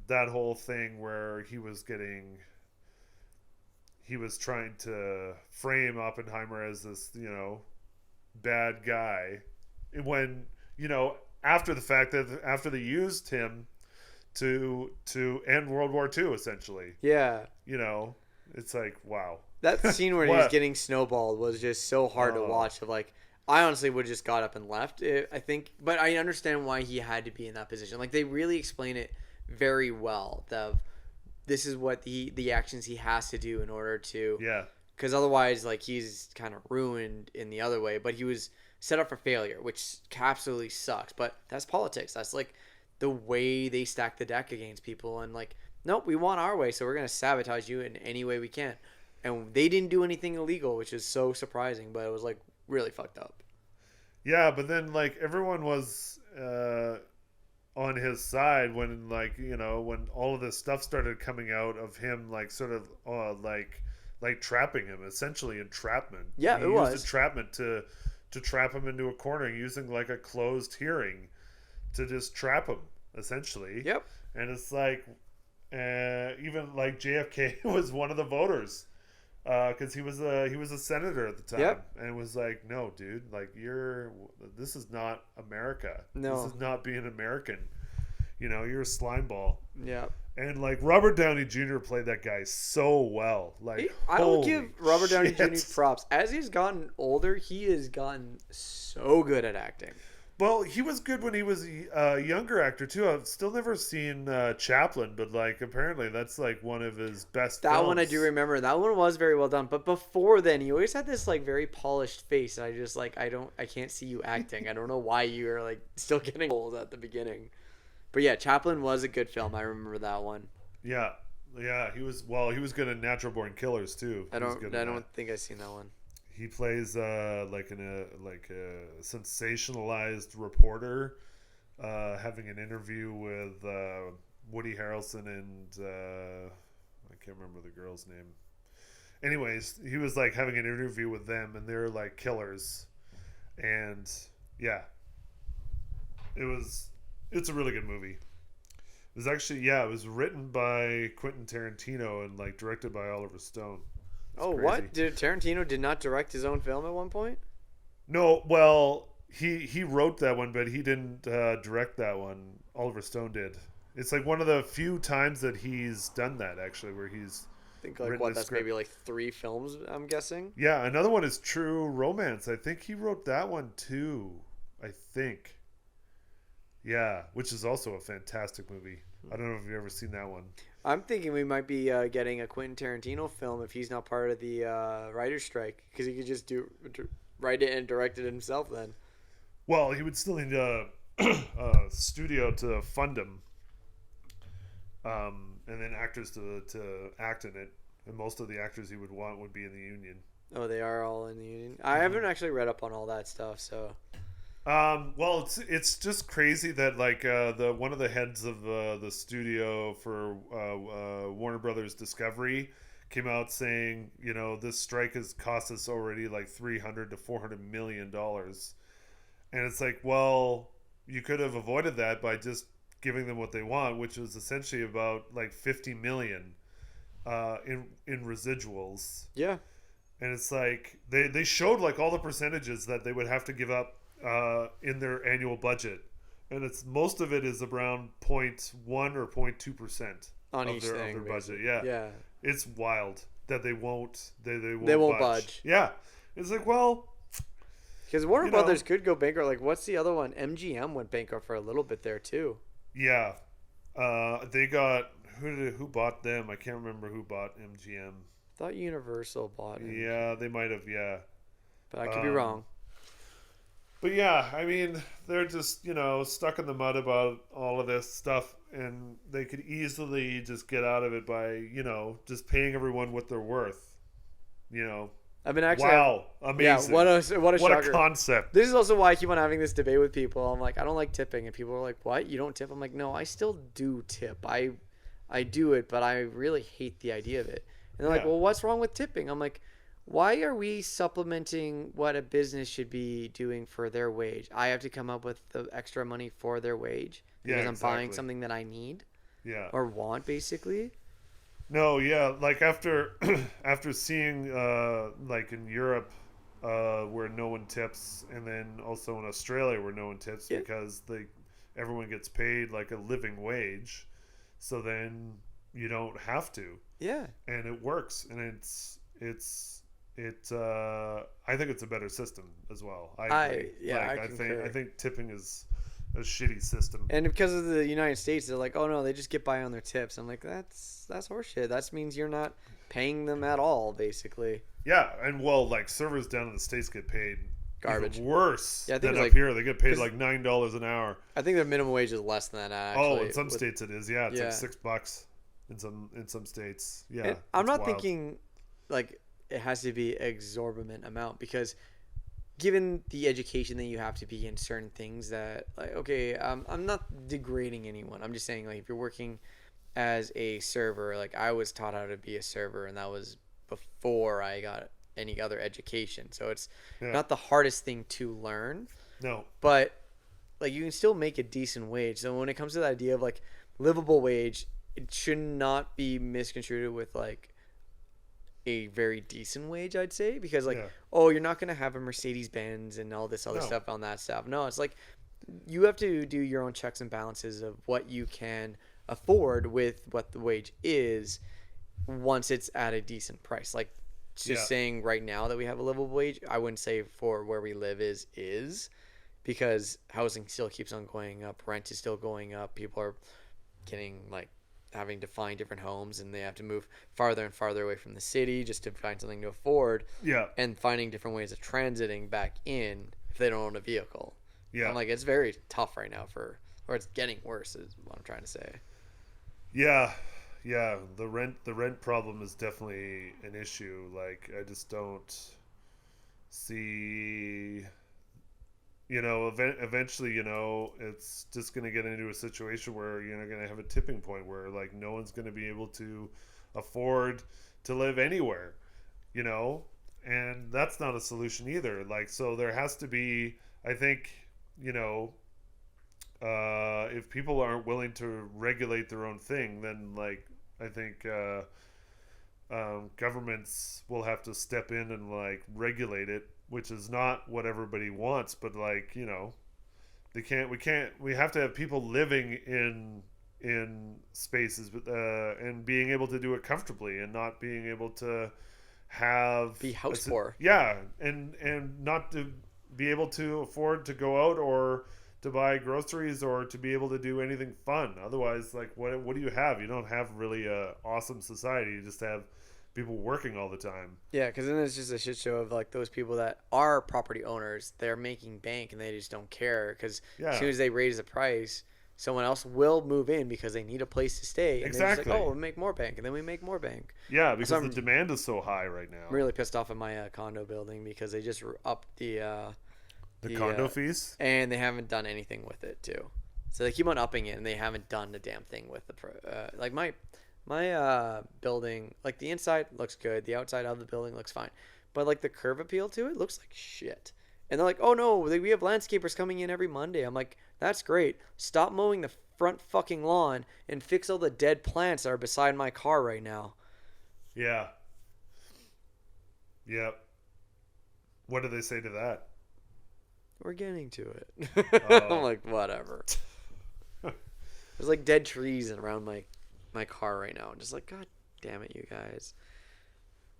that whole thing where he was trying to frame Oppenheimer as this, bad guy, when, after the fact that after they used him to end World War II, essentially, Yeah. it's like, wow. That scene where he was What? getting snowballed was just so hard to Oh. watch. Of like, I honestly would have just got up and left. I think, but I understand why he had to be in that position. Like they really explain it very well. This is what the actions he has to do in order to. Yeah. Because otherwise, like he's kind of ruined in the other way. But he was set up for failure, which absolutely sucks. But that's politics. That's like the way they stack the deck against people. And like, nope, we want our way, so we're gonna sabotage you in any way we can. and they didn't do anything illegal, which is so surprising. But it was like really fucked up. Yeah, but then like everyone was on his side when when all of this stuff started coming out of him, like sort of like trapping him, essentially entrapment. Yeah, he it used was entrapment to trap him into a corner using like a closed hearing to just trap him essentially. Yep. And it's like even like JFK was one of the voters. Because he was a senator at the time, Yep. and it was like, no, dude, like this is not America. No. This is not being American. You're a slime ball. Yeah. And like Robert Downey Jr. played that guy so well. Like I will holy give Robert Downey shit. Jr. props. As he's gotten older, he has gotten so good at acting. Well, he was good when he was a younger actor too. I've still never seen Chaplin, but like apparently that's like one of his best. That films. one I do remember. That one was very well done. But before then, he always had this like very polished face, and I just like I can't see you acting. I don't know why you are like still getting old at the beginning. But yeah, Chaplin was a good film. I remember that one. Yeah, he was. Well, he was good in Natural Born Killers too. I don't think I've seen that one. He plays like a sensationalized reporter, having an interview with Woody Harrelson and I can't remember the girl's name. Anyways, he was like having an interview with them, and they're like killers, and yeah, it's a really good movie. It was actually it was written by Quentin Tarantino and like directed by Oliver Stone. Oh, crazy. what? Tarantino did not direct his own film at one point? No, well, he wrote that one, but he didn't direct that one. Oliver Stone did. It's like one of the few times that he's done that, actually, where he's I think like what? That's maybe like 3 films, I'm guessing. Yeah, another one is True Romance. I think he wrote that one too. I think. Yeah, which is also a fantastic movie. I don't know if you've ever seen that one. I'm thinking we might be getting a Quentin Tarantino film if he's not part of the writer's strike, because he could just write it and direct it himself then. Well, he would still need a studio to fund him, and then actors to act in it. And most of the actors he would want would be in the union. Oh, they are all in the union? I haven't actually read up on all that stuff, so... Well, it's just crazy that like the one of the heads of the studio for Warner Brothers Discovery came out saying, this strike has cost us already like $300 to $400 million, and it's like, well, you could have avoided that by just giving them what they want, which was essentially about like $50 million in residuals. Yeah, and it's like they showed like all the percentages that they would have to give up in their annual budget, and it's most of it is around 0.1 or 0.2% on of each their thing, budget. Yeah, it's wild that they won't budge. Yeah, it's like, well, because Warner Brothers could go bankrupt. Like, what's the other one? MGM went bankrupt for a little bit there too. Yeah, they got who bought them? I can't remember who bought MGM. I thought Universal bought MGM. Yeah, they might have. Yeah, but I could be wrong. But yeah, I mean, they're just, stuck in the mud about all of this stuff, and they could easily just get out of it by, just paying everyone what they're worth. I've been actually... Wow, amazing. Yeah, what a shocker. A concept. This is also why I keep on having this debate with people. I'm like, I don't like tipping, and people are like, what? You don't tip? I'm like, no, I still do tip. I do it, but I really hate the idea of it. And they're like, well, what's wrong with tipping? I'm like, why are we supplementing what a business should be doing for their wage? I have to come up with the extra money for their wage because I'm buying something that I need or want, basically. No, yeah, like after seeing like in Europe where no one tips, and then also in Australia where no one tips because everyone gets paid like a living wage, so then you don't have to. Yeah. And it works, and I think it's a better system as well. I agree. I think tipping is a shitty system. And because of the United States, they're like, oh no, they just get by on their tips. I'm like, that's horseshit. That means you're not paying them at all, basically. Yeah, and well, like servers down in the States get paid garbage even worse than up here. They get paid like $9 an hour. I think their minimum wage is less than that. Actually, in some states it is. Yeah, it's like $6 in some states. Yeah, and I'm not thinking like it has to be exorbitant amount because given the education that you have to be in certain things that like okay, I'm not degrading anyone. I'm just saying like if you're working as a server, like I was taught how to be a server and that was before I got any other education. So it's Yeah. not the hardest thing to learn, No. but like you can still make a decent wage. So when it comes to the idea of like livable wage, it should not be misconstrued with like a very decent wage, I'd say, because like, Yeah. oh, you're not gonna have a Mercedes Benz and all this other No. stuff on that stuff. No, it's like you have to do your own checks and balances of what you can afford with what the wage is once it's at a decent price. Like just Yeah. saying right now that we have a livable wage, I wouldn't say for where we live is because housing still keeps on going up, rent is still going up, people are getting like having to find different homes and they have to move farther and farther away from the city just to find something to afford Yeah. and finding different ways of transiting back in if they don't own a vehicle. Yeah. I'm like it's very tough right now or it's getting worse is what I'm trying to say. Yeah, yeah. The rent problem is definitely an issue. Like I just don't see. Eventually, it's just gonna get into a situation where you're gonna have a tipping point where like no one's gonna be able to afford to live anywhere, and that's not a solution either. Like so, there has to be. I think if people aren't willing to regulate their own thing, then like I think governments will have to step in and like regulate it, which is not what everybody wants. But like we have to have people living in spaces, and being able to do it comfortably, and not being able to have Be house poor. Yeah, and not to be able to afford to go out or to buy groceries or to be able to do anything fun. Otherwise, like what do you have? You don't have really a awesome society. You just have people working all the time. Yeah, because then it's just a shit show of like those people that are property owners. They're making bank and they just don't care because Yeah. as soon as they raise the price, someone else will move in because they need a place to stay. And Exactly. They're just like, oh, we'll make more bank, and then we make more bank. Yeah, because So the demand is so high right now. I'm really pissed off at my condo building because they just upped the condo fees? and they haven't done anything with it too. So they keep on upping it and they haven't done a damn thing with the like my building, like the inside looks good, the outside of the building looks fine, but like the curb appeal to it looks like shit. And they're like, oh no, we have landscapers coming in every Monday. I'm like, that's great. Stop mowing the front fucking lawn and fix all the dead plants that are beside my car right now. Yeah. Yep. What do they say to that? We're getting to it. Oh. I'm like, whatever. There's like dead trees around my car right now. I'm just like, God damn it, you guys.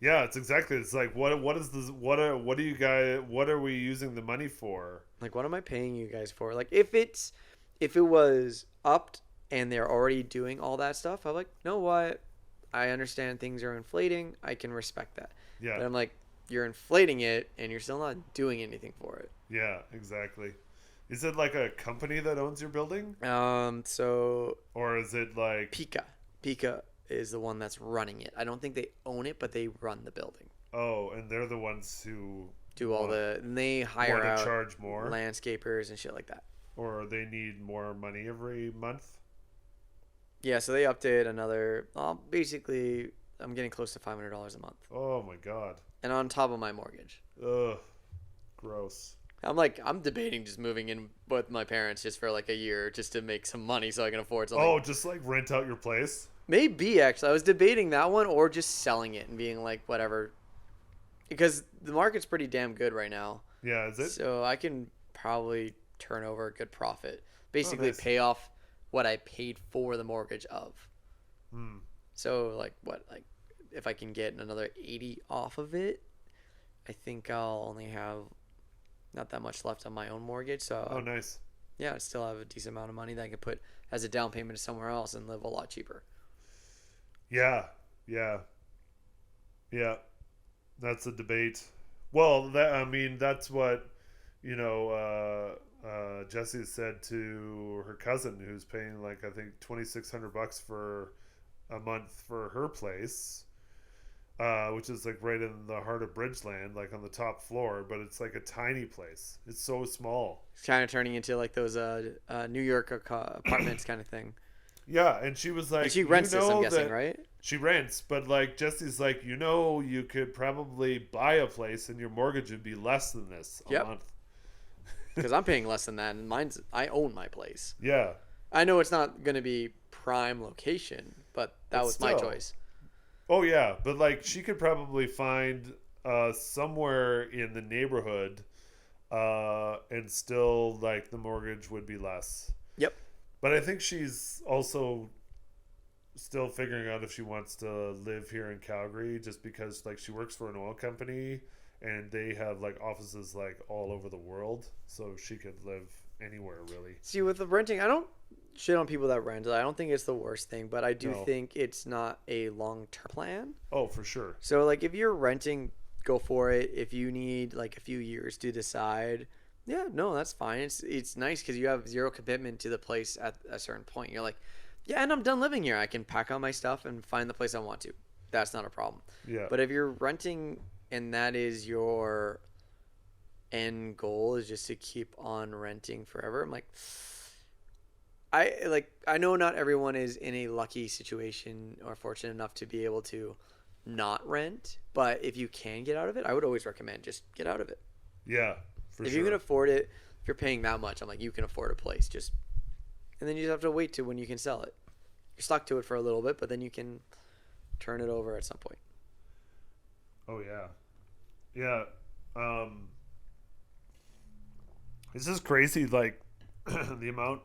Yeah, it's like what is this what are you guys, what are we using the money for? Like, what am I paying you guys for? Like, if it was upped and they're already doing all that stuff, I'm like, know what? I understand things are inflating. I can respect that. Yeah. But I'm like, you're inflating it and you're still not doing anything for it. Yeah, exactly. Is it like a company that owns your building? So Or is it like Pika is the one that's running it. I don't think they own it, but they run the building. oh, and they're the ones who Do all and they hire want to out charge more? landscapers and shit like that. Or they need more money every month? Yeah, so they upped it another. Basically, I'm getting close to $500 a month, Oh my god. and on top of my mortgage. Ugh. Gross. I'm debating just moving in with my parents just for like a year, just to make some money so I can afford something. Oh, just like rent out your place? Maybe actually, I was debating that one or just selling it and being like whatever, because the market's pretty damn good right now. Yeah, is it? So I can probably turn over a good profit, basically nice. pay off what I paid for the mortgage of. Hmm. So like if I can get another 80 off of it, I think I'll only have not that much left on my own mortgage. So Oh, nice. yeah, I still have a decent amount of money that I can put as a down payment to somewhere else and live a lot cheaper. Yeah. Yeah. Yeah. That's a debate. Well, that's what, Jessie said to her cousin who's paying like, I think $2,600 for a month for her place. which is like right in the heart of Bridgeland, like on the top floor, but it's like a tiny place. It's so small. It's kind of turning into like those New York apartments kind of thing. Yeah, and she was like, And she rents this, I'm guessing, that right? she rents, but like Jesse's like, you could probably buy a place and your mortgage would be less than this a Yep. month. Because I'm paying less than that, and I own my place. Yeah. I know it's not going to be prime location, but that was my still. choice. Oh yeah, but like she could probably find somewhere in the neighborhood, and still like the mortgage would be less. Yep. But I think she's also still figuring out if she wants to live here in Calgary, just because like she works for an oil company and they have like offices like all over the world, so she could live anywhere really. See, with the renting, I don't shit on people that rent. I don't think it's the worst thing, but I do No. think it's not a long-term plan. Oh, for sure. So, like, if you're renting, go for it. If you need like a few years to decide, yeah, no, that's fine. It's nice because you have zero commitment to the place at a certain point. You're like, yeah, and I'm done living here. I can pack out my stuff and find the place I want to. That's not a problem. Yeah. But if you're renting and that is your end goal is just to keep on renting forever, I'm like, I know not everyone is in a lucky situation or fortunate enough to be able to not rent, but if you can get out of it, I would always recommend just get out of it. Yeah, for If sure. you can afford it, if you're paying that much, I'm like, you can afford a place, just, and then you just have to wait to when you can sell it. You're stuck to it for a little bit, but then you can turn it over at some point. Oh yeah. Yeah. It's just crazy, like the amount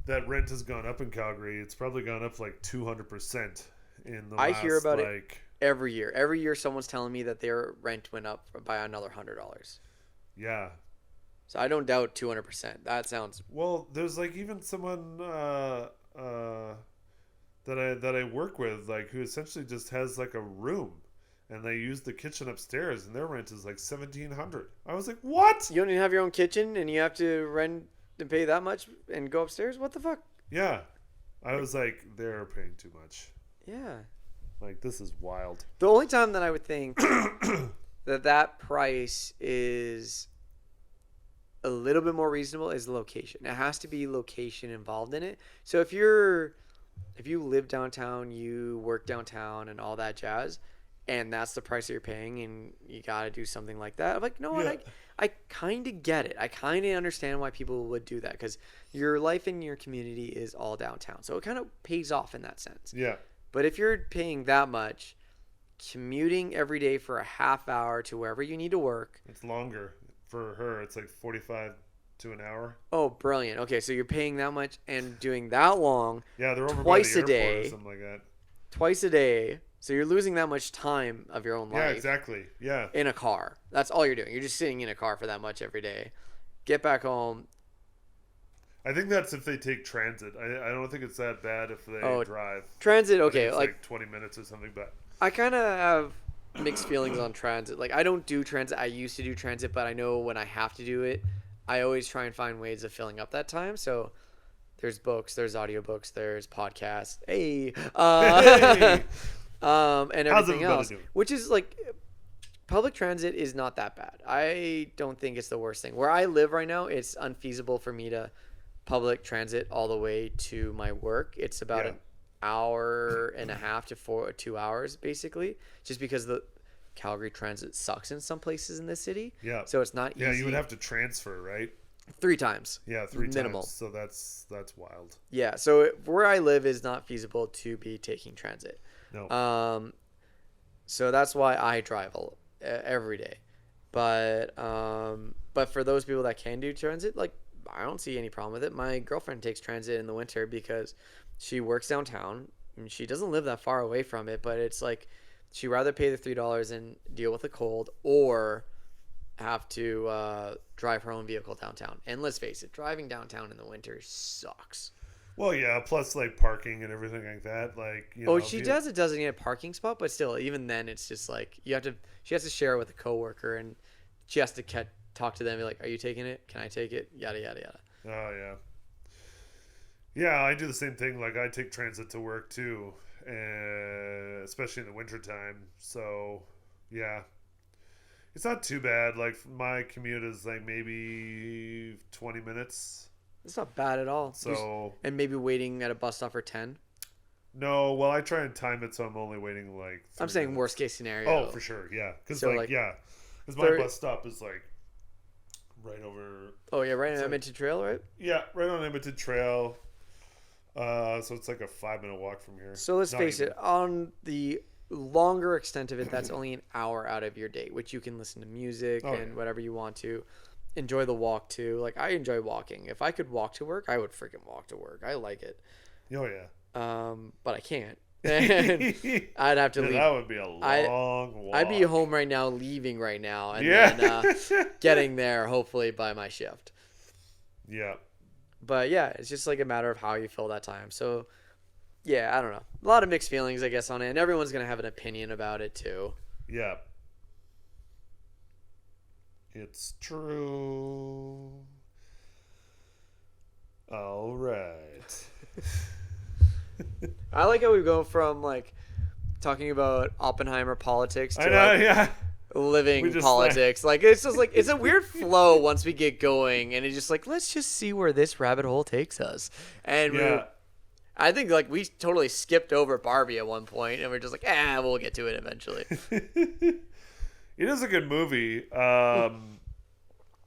that rent has gone up in Calgary. It's probably gone up like 200% in the I last, hear about it like, every year. Every year someone's telling me that their rent went up by another $100. yeah. So I don't doubt 200%. That sounds Well, there's like even someone that I work with, like, who essentially just has like a room, and they use the kitchen upstairs, and their rent is like $1,700. I was like, what? you don't even have your own kitchen and you have to rent and pay that much and go upstairs? What the fuck? Yeah. I was like, they're paying too much. Yeah. Like, this is wild. The only time that I would think that price is a little bit more reasonable is location. It has to be location involved in it. So if you live downtown, you work downtown and all that jazz, and that's the price that you're paying, and you got to do something like that. I'm like, no, Yeah. I kind of get it. I kind of understand why people would do that because your life in your community is all downtown. So it kind of pays off in that sense. Yeah. But if you're paying that much, commuting every day for a half hour to wherever you need to work. It's longer. For her, it's like 45 to an hour. Oh, brilliant. Okay, so you're paying that much and doing that long Yeah, they're over Twice by a the airport day. or something like that. twice a day. So you're losing that much time of your own life Yeah, exactly. Yeah. in a car. That's all you're doing. You're just sitting in a car for that much every day. Get back home. I think that's if they take transit. I don't think it's that bad if they drive. Transit, I think okay. it's Like 20 minutes or something, but I kind of have mixed feelings on transit. Like I don't do transit. I used to do transit, but I know when I have to do it, I always try and find ways of filling up that time. So there's books, there's audiobooks, there's podcasts. Hey. Hey! And everything everybody else, doing? which is like public transit is not that bad. I don't think it's the worst thing. Where I live right now, it's unfeasible for me to public transit all the way to my work. It's about Yeah. an hour and a half to 2 hours basically, just because the Calgary transit sucks in some places in this city. yeah. So it's not easy. Yeah, you would have to transfer, right? 3 times. Yeah, 3 Minimal. times. So that's wild. Yeah, so where I live is not feasible to be taking transit. No. So that's why I drive every day. But for those people that can do transit, like I don't see any problem with it. My girlfriend takes transit in the winter because she works downtown and she doesn't live that far away from it, but it's like she'd rather pay the $3 and deal with the cold or have to drive her own vehicle downtown. And let's face it, driving downtown in the winter sucks. Well, yeah, plus like parking and everything like that. Like, you know, Oh, she does a designated parking spot, but still, even then, it's just like she has to share it with a coworker, and she has to talk to them, be like, "Are you taking it? Can I take it?" Yada yada yada. Oh yeah. Yeah, I do the same thing. Like I take transit to work too, especially in the wintertime. So, yeah. It's not too bad. Like, my commute is like maybe 20 minutes. It's not bad at all. So, And maybe waiting at a bus stop for 10. no, well, I try and time it so I'm only waiting like 3 I'm saying minutes. worst case scenario. Oh, for sure, yeah. Because So, like, because my bus stop is like right over. Oh yeah, right on Edmonton Trail, right? Yeah, right on Edmonton Trail. So it's like a 5-minute walk from here. So let's Not face even. it, on the longer extent of it, that's only an hour out of your day, which you can listen to music and whatever you want to. Enjoy the walk too. Like, I enjoy walking. If I could walk to work, I would freaking walk to work. I like it. Oh yeah. But I can't. And I'd have to leave. That would be a long walk. I'd be home right now, leaving right now, and Yeah. then getting there hopefully by my shift. Yeah. But yeah, it's just like a matter of how you fill that time. So yeah, I don't know. A lot of mixed feelings, I guess, on it, and everyone's gonna have an opinion about it too. Yeah. It's true. All right. I like how we go from like talking about Oppenheimer politics to I know, like, yeah. living We just, politics. Like, it's just like, it's a weird flow once we get going, and it's just like, let's just see where this rabbit hole takes us. And Yeah. I think like we totally skipped over Barbie at one point, and we're just like, we'll get to it eventually. It is a good movie. It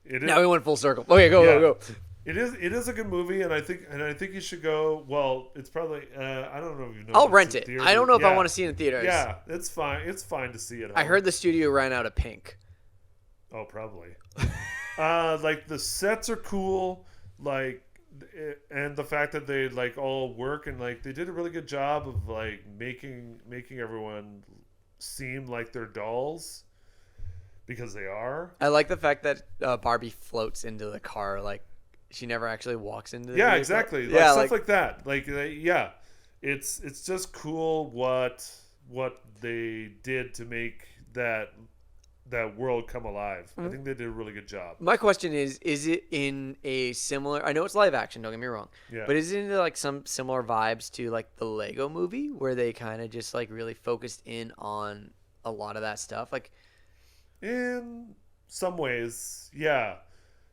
is, Now we went full circle. Okay, go. It is a good movie, and I think you should go. Well, it's probably I don't know if you know. I'll if rent it's it. in I don't know if I theaters. want to see it in theaters. Yeah, it's fine. It's fine to see it. I heard the studio ran out of pink. Oh, probably. Like the sets are cool. Like, and the fact that they like all work and like they did a really good job of like making everyone seem like they're dolls because they are. I like the fact that Barbie floats into the car. Like, she never actually walks into the Yeah, vehicle. exactly. Like, Yeah, stuff like that. Like, yeah, it's just cool what they did to make that world come alive. I think they did a really good job. My question is it in a similar, I know it's live action, don't get me wrong, Yeah. but is it in like some similar vibes to like the Lego movie where they kind of just like really focused in on a lot of that stuff? Like, In some ways, yeah.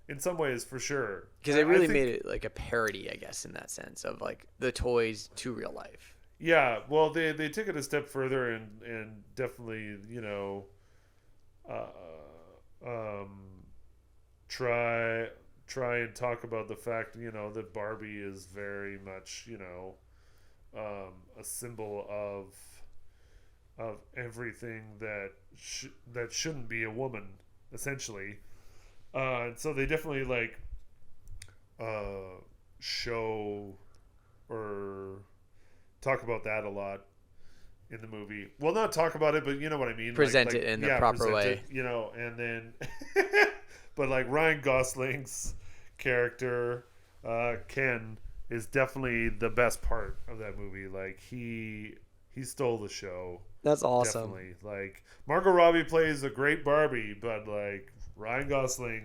In some ways, for sure. because they I really think- made it like a parody, I guess, in that sense of like the toys to real life. Yeah, well, they took it a step further and definitely, you know, try and talk about the fact, you know, that Barbie is very much, you know, a symbol of everything that that shouldn't be a woman, essentially. And so they definitely like show or talk about that a lot in the movie. Well, not talk about it, but you know what I mean. Present it in the proper present way. it, you know, and then, but like Ryan Gosling's character, Ken, is definitely the best part of that movie. Like he stole the show. That's awesome. Definitely. Like Margot Robbie plays a great Barbie, but like Ryan Gosling,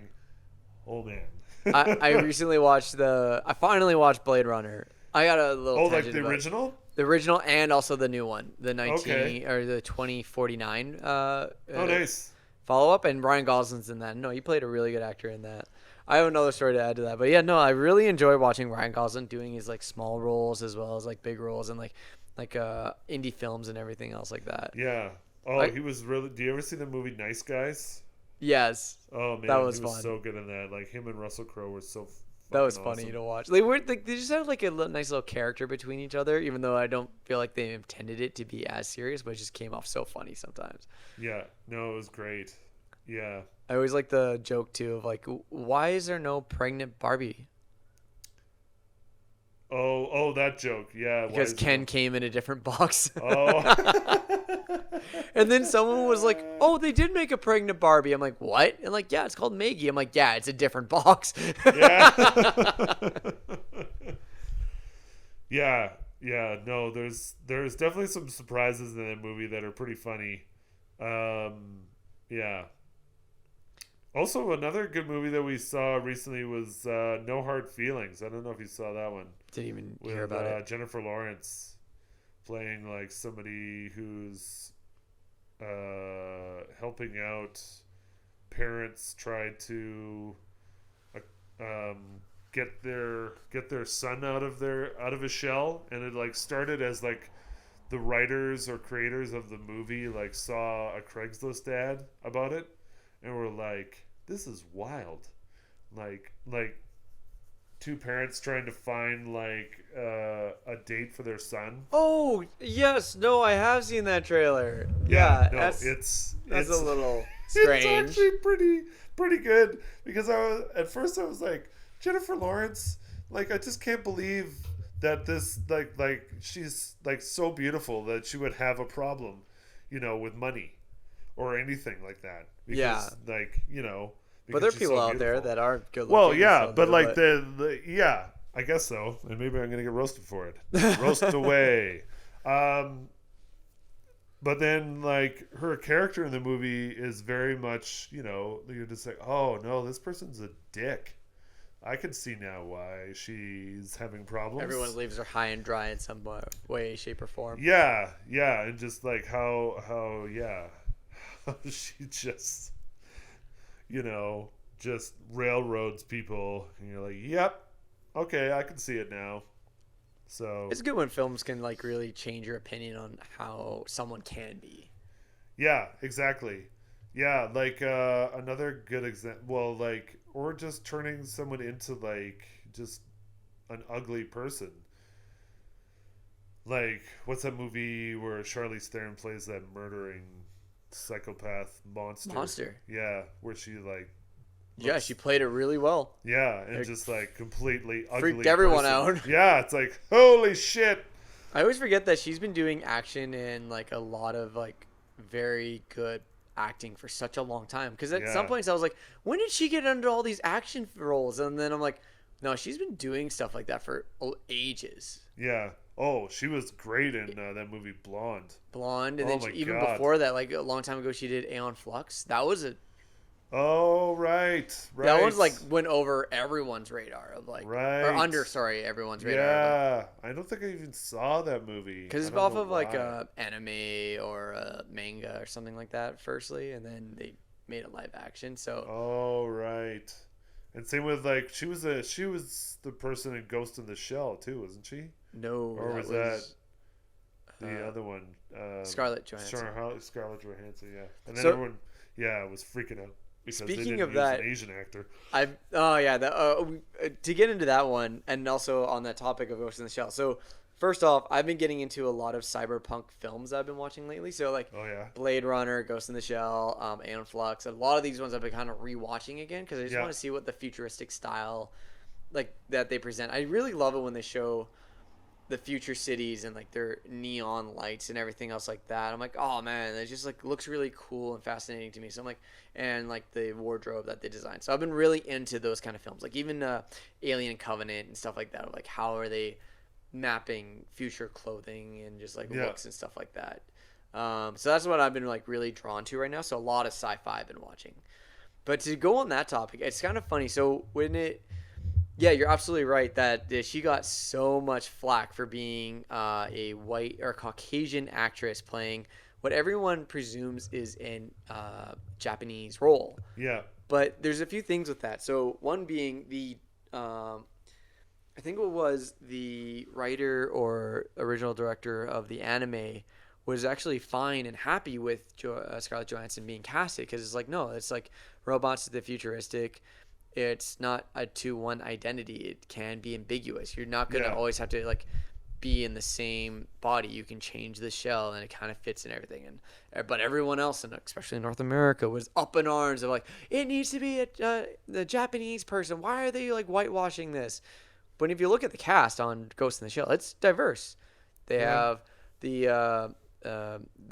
oh man. I recently watched I finally watched Blade Runner. I got a little Oh, like tangent the about it. original? The original and also the new one, the 19 Okay. or the 2049 Oh, nice. follow up, and Ryan Gosling's in that. No, he played a really good actor in that. I have another story to add to that, but yeah, no, I really enjoy watching Ryan Gosling doing his like small roles as well as like big roles and like indie films and everything else like that. Yeah. Oh, I- he was really. Do you ever see the movie Nice Guys? Yes, Oh man, That was he was fun. so good in that. Like him and Russell Crowe were so. that was fucking funny awesome. to watch. They just had like a nice little character between each other, even though I don't feel like they intended it to be as serious, but it just came off so funny sometimes. Yeah. No, it was great. Yeah. I always like the joke too of like, why is there no pregnant Barbie? Oh, that joke. Yeah. why Because is it Ken not- came in a different box. Oh. And then someone was like, oh, they did make a pregnant Barbie. I'm like, what? And like, yeah, it's called Maggie. I'm like, yeah, it's a different box. Yeah. Yeah. No, there's definitely some surprises in that movie that are pretty funny. Yeah. Also, another good movie that we saw recently was No Hard Feelings. I don't know if you saw that one Didn't even with hear about it. Jennifer Lawrence. playing like somebody who's helping out parents try to get their son out of his shell, and it like started as like the writers or creators of the movie like saw a Craigslist ad about it and were like, this is wild. Like two parents trying to find like a date for their son. Oh yes, no, I have seen that trailer. Yeah, no, that's it's a little strange. It's actually pretty good, because at first I was like, Jennifer Lawrence, like I just can't believe that this like she's like so beautiful that she would have a problem, with money or anything like that. Because, Yeah. like, But there are she's people so out there beautiful. that aren't good looking. Well, yeah, so but do like it. the I guess so, and maybe I'm gonna get roasted for it. Roast away. But then like her character in the movie is very much, you're just like, oh no, this person's a dick. I can see now why she's having problems. Everyone leaves her high and dry in some way, shape, or form. Yeah, and just like how she just just railroads people, and you're like, yep, okay, I can see it now. So It's good when films can like really change your opinion on how someone can be. yeah, exactly. Yeah, like another good example. Well, like, or just turning someone into like just an ugly person. Like, what's that movie where Charlize Theron plays that murdering psychopath monster? Monster. Yeah, where she like. Yeah, she played it really well. Yeah, and Like, just like completely ugly. freaked everyone person. out. Yeah, it's like, holy shit. I always forget that she's been doing action and like a lot of like very good acting for such a long time. Because at some Yeah. points I was like, when did she get into all these action roles? And then I'm like, no, she's been doing stuff like that for ages. Yeah. Oh, she was great in that movie Blonde. Blonde, and Oh then my even God. before that, like a long time ago, she did Aeon Flux. That was Oh, right. that was like went over everyone's radar of like Right. or under everyone's radar. Yeah, I don't think I even saw that movie. Because I it's don't off know of like why. a anime or a manga or something like that, firstly, and then they made a live action. So Oh, right. And same with like she was the person in Ghost in the Shell too, wasn't she? no, Or was that the uh, other one? Scarlett Johansson. Scarlett Johansson, yeah. And then So- everyone, was freaking out because they Speaking didn't of use that- an Asian actor. To get into that one, and also on that topic of Ghost in the Shell. So first off, I've been getting into a lot of cyberpunk films I've been watching lately. So like Oh yeah. Blade Runner, Ghost in the Shell, Aeon Flux. A lot of these ones I've been kind of rewatching again because I just Yeah. want to see what the futuristic style like that they present. I really love it when they show the future cities and like their neon lights and everything else like that. I'm like, oh man, it just like looks really cool and fascinating to me. So I'm like, and like the wardrobe that they designed. So I've been really into those kind of films, like even Alien Covenant and stuff like that. Like how are they mapping future clothing and just like Yeah. looks and stuff like that. So that's what I've been like really drawn to right now. So a lot of sci-fi I've been watching. But to go on that topic, it's kind of funny. So yeah, you're absolutely right that she got so much flack for being a white or Caucasian actress playing what everyone presumes is an Japanese role. Yeah. But there's a few things with that. So one being I think it was the writer or original director of the anime was actually fine and happy with Scarlett Johansson being casted because it's like, no, it's like robots to the futuristic. It's not a 2-1 identity. It can be ambiguous. You're not going to Yeah. always have to like be in the same body. You can change the shell and it kind of fits and everything. But everyone else, and especially in North America, was up in arms of like, it needs to be the Japanese person. Why are they like whitewashing this? But if you look at the cast on Ghost in the Shell, it's diverse. They have the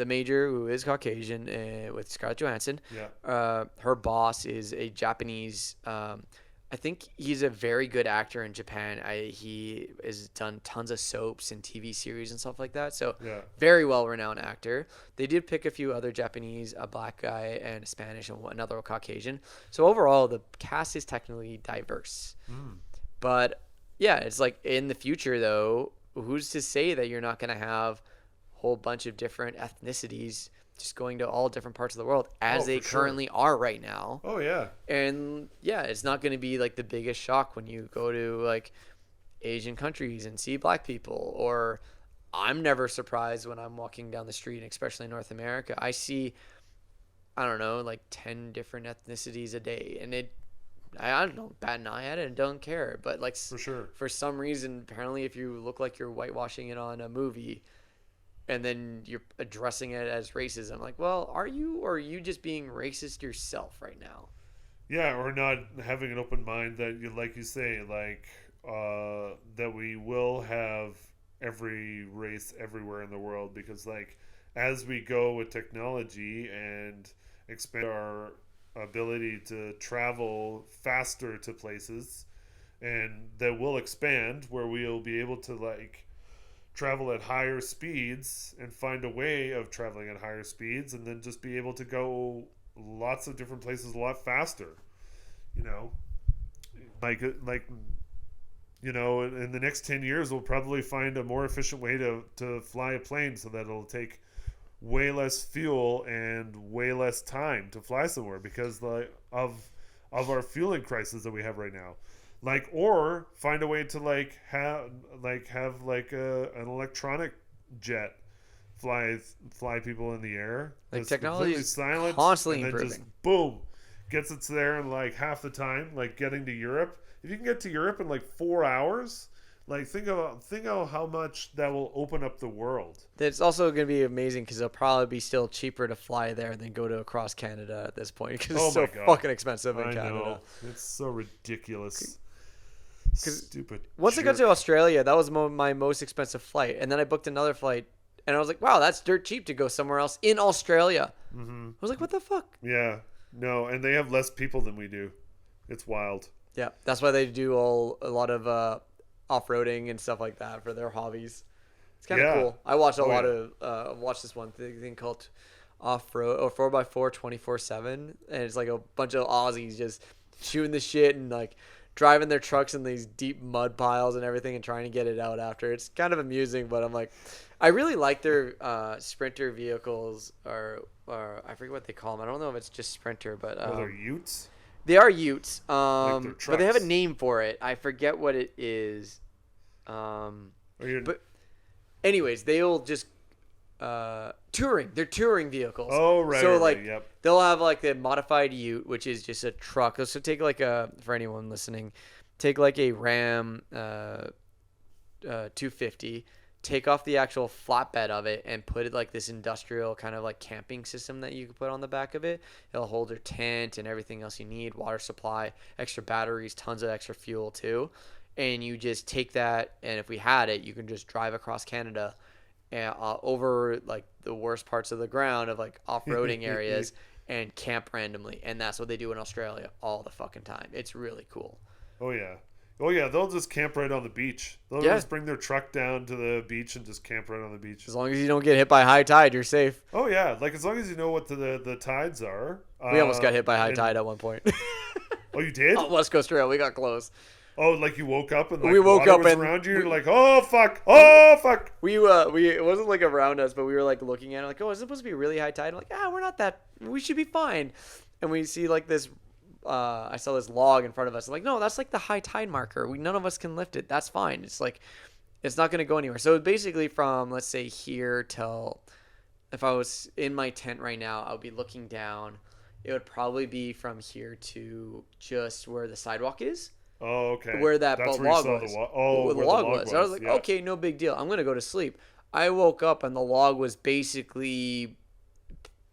major, who is Caucasian, with Scarlett Johansson. Yeah. Her boss is a Japanese. I think he's a very good actor in Japan. He has done tons of soaps and TV series and stuff like that. So Yeah. very well-renowned actor. They did pick a few other Japanese, a black guy and a Spanish and another Caucasian. So overall, the cast is technically diverse. But yeah, it's like in the future though, who's to say that you're not going to have whole bunch of different ethnicities just going to all different parts of the world as they for sure. currently are right now. Oh yeah. And yeah, it's not going to be like the biggest shock when you go to like Asian countries and see black people. Or I'm never surprised when I'm walking down the street, especially in North America. I see, I don't know, like 10 different ethnicities a day, and I don't bat an eye at it and don't care. But like For sure. for some reason, apparently, if you look like you're whitewashing it on a movie, and then you're addressing it as racism, like, well, are you, or are you just being racist yourself right now? Yeah, or not having an open mind that you, like you say, like that we will have every race everywhere in the world, because like as we go with technology and expand our ability to travel faster to places, and that will expand where we'll be able to like travel at higher speeds and find a way of traveling at higher speeds, and then just be able to go lots of different places a lot faster, you know, like you know, in the next 10 years we'll probably find a more efficient way to fly a plane, so that it'll take way less fuel and way less time to fly somewhere because of our fueling crisis that we have right now. Like, or find a way to have an electronic jet fly people in the air. Like, That's technology completely is silent, constantly and then improving. just boom, gets us there in like half the time. Like getting to Europe, if you can get to Europe in like 4 hours, like think of how much that will open up the world. It's also going to be amazing because it'll probably be still cheaper to fly there than go to across Canada at this point, because Oh it's so my God. fucking expensive in I Canada. know, it's so ridiculous. 'Cause Stupid. Once I got to jerk. Australia, that was my most expensive flight, and then I booked another flight, and I was like, wow, that's dirt cheap to go somewhere else in Australia. Mm-hmm. I was like, what the fuck? Yeah, no, and they have less people than we do. It's wild. Yeah, that's why they do a lot of off-roading and stuff like that for their hobbies. It's kind of Yeah. cool. I watched a Oh, lot yeah. of watched this one thing called off-road or 4x4 24/7, and it's like a bunch of Aussies just shooting the shit and like driving their trucks in these deep mud piles and everything and trying to get it out after. It's kind of amusing, but I'm like, I really like their sprinter vehicles, or I forget what they call them. I don't know if it's just sprinter, but Are there utes? they are utes, Like their but they have a trucks. name for it. I forget what it is. Or you're, But anyways, they'll just touring. They're touring vehicles. oh, right. So right, like right, yep. they'll have like the modified ute, which is just a truck. So take like for anyone listening, take like a Ram 250, take off the actual flatbed of it and put it like this industrial kind of like camping system that you can put on the back of it. It'll hold your tent and everything else you need, water supply, extra batteries, tons of extra fuel too. And you just take that, and if we had it, you can just drive across Canada and over like the worst parts of the ground of like off-roading areas and camp randomly. And that's what they do in Australia all the fucking time. It's really cool. Oh yeah. Oh yeah. They'll just camp right on the beach. They'll Yeah. just bring their truck down to the beach and just camp right on the beach. As long as you don't get hit by high tide, you're safe. Oh yeah. Like as long as you know what the tides are. We almost got hit by high and- tide at one point. Oh, you did? On West Coast Trail, we got close. Oh, like you woke up and like We woke water up was and around you. You're like, oh fuck, oh fuck. We it wasn't like around us, but we were like looking at it like, oh, is it supposed to be really high tide? I'm like, we're not that. We should be fine. And we see like this. I saw this log in front of us. I'm like, no, that's like the high tide marker. None of us can lift it. That's fine. It's like, it's not gonna go anywhere. So basically, from let's say here till, if I was in my tent right now, I would be looking down. It would probably be from here to just where the sidewalk is. Oh, okay. Where that That's log where you was. saw the Where where the log was. I was like, yeah. okay, no big deal. I'm going to go to sleep. I woke up and the log was basically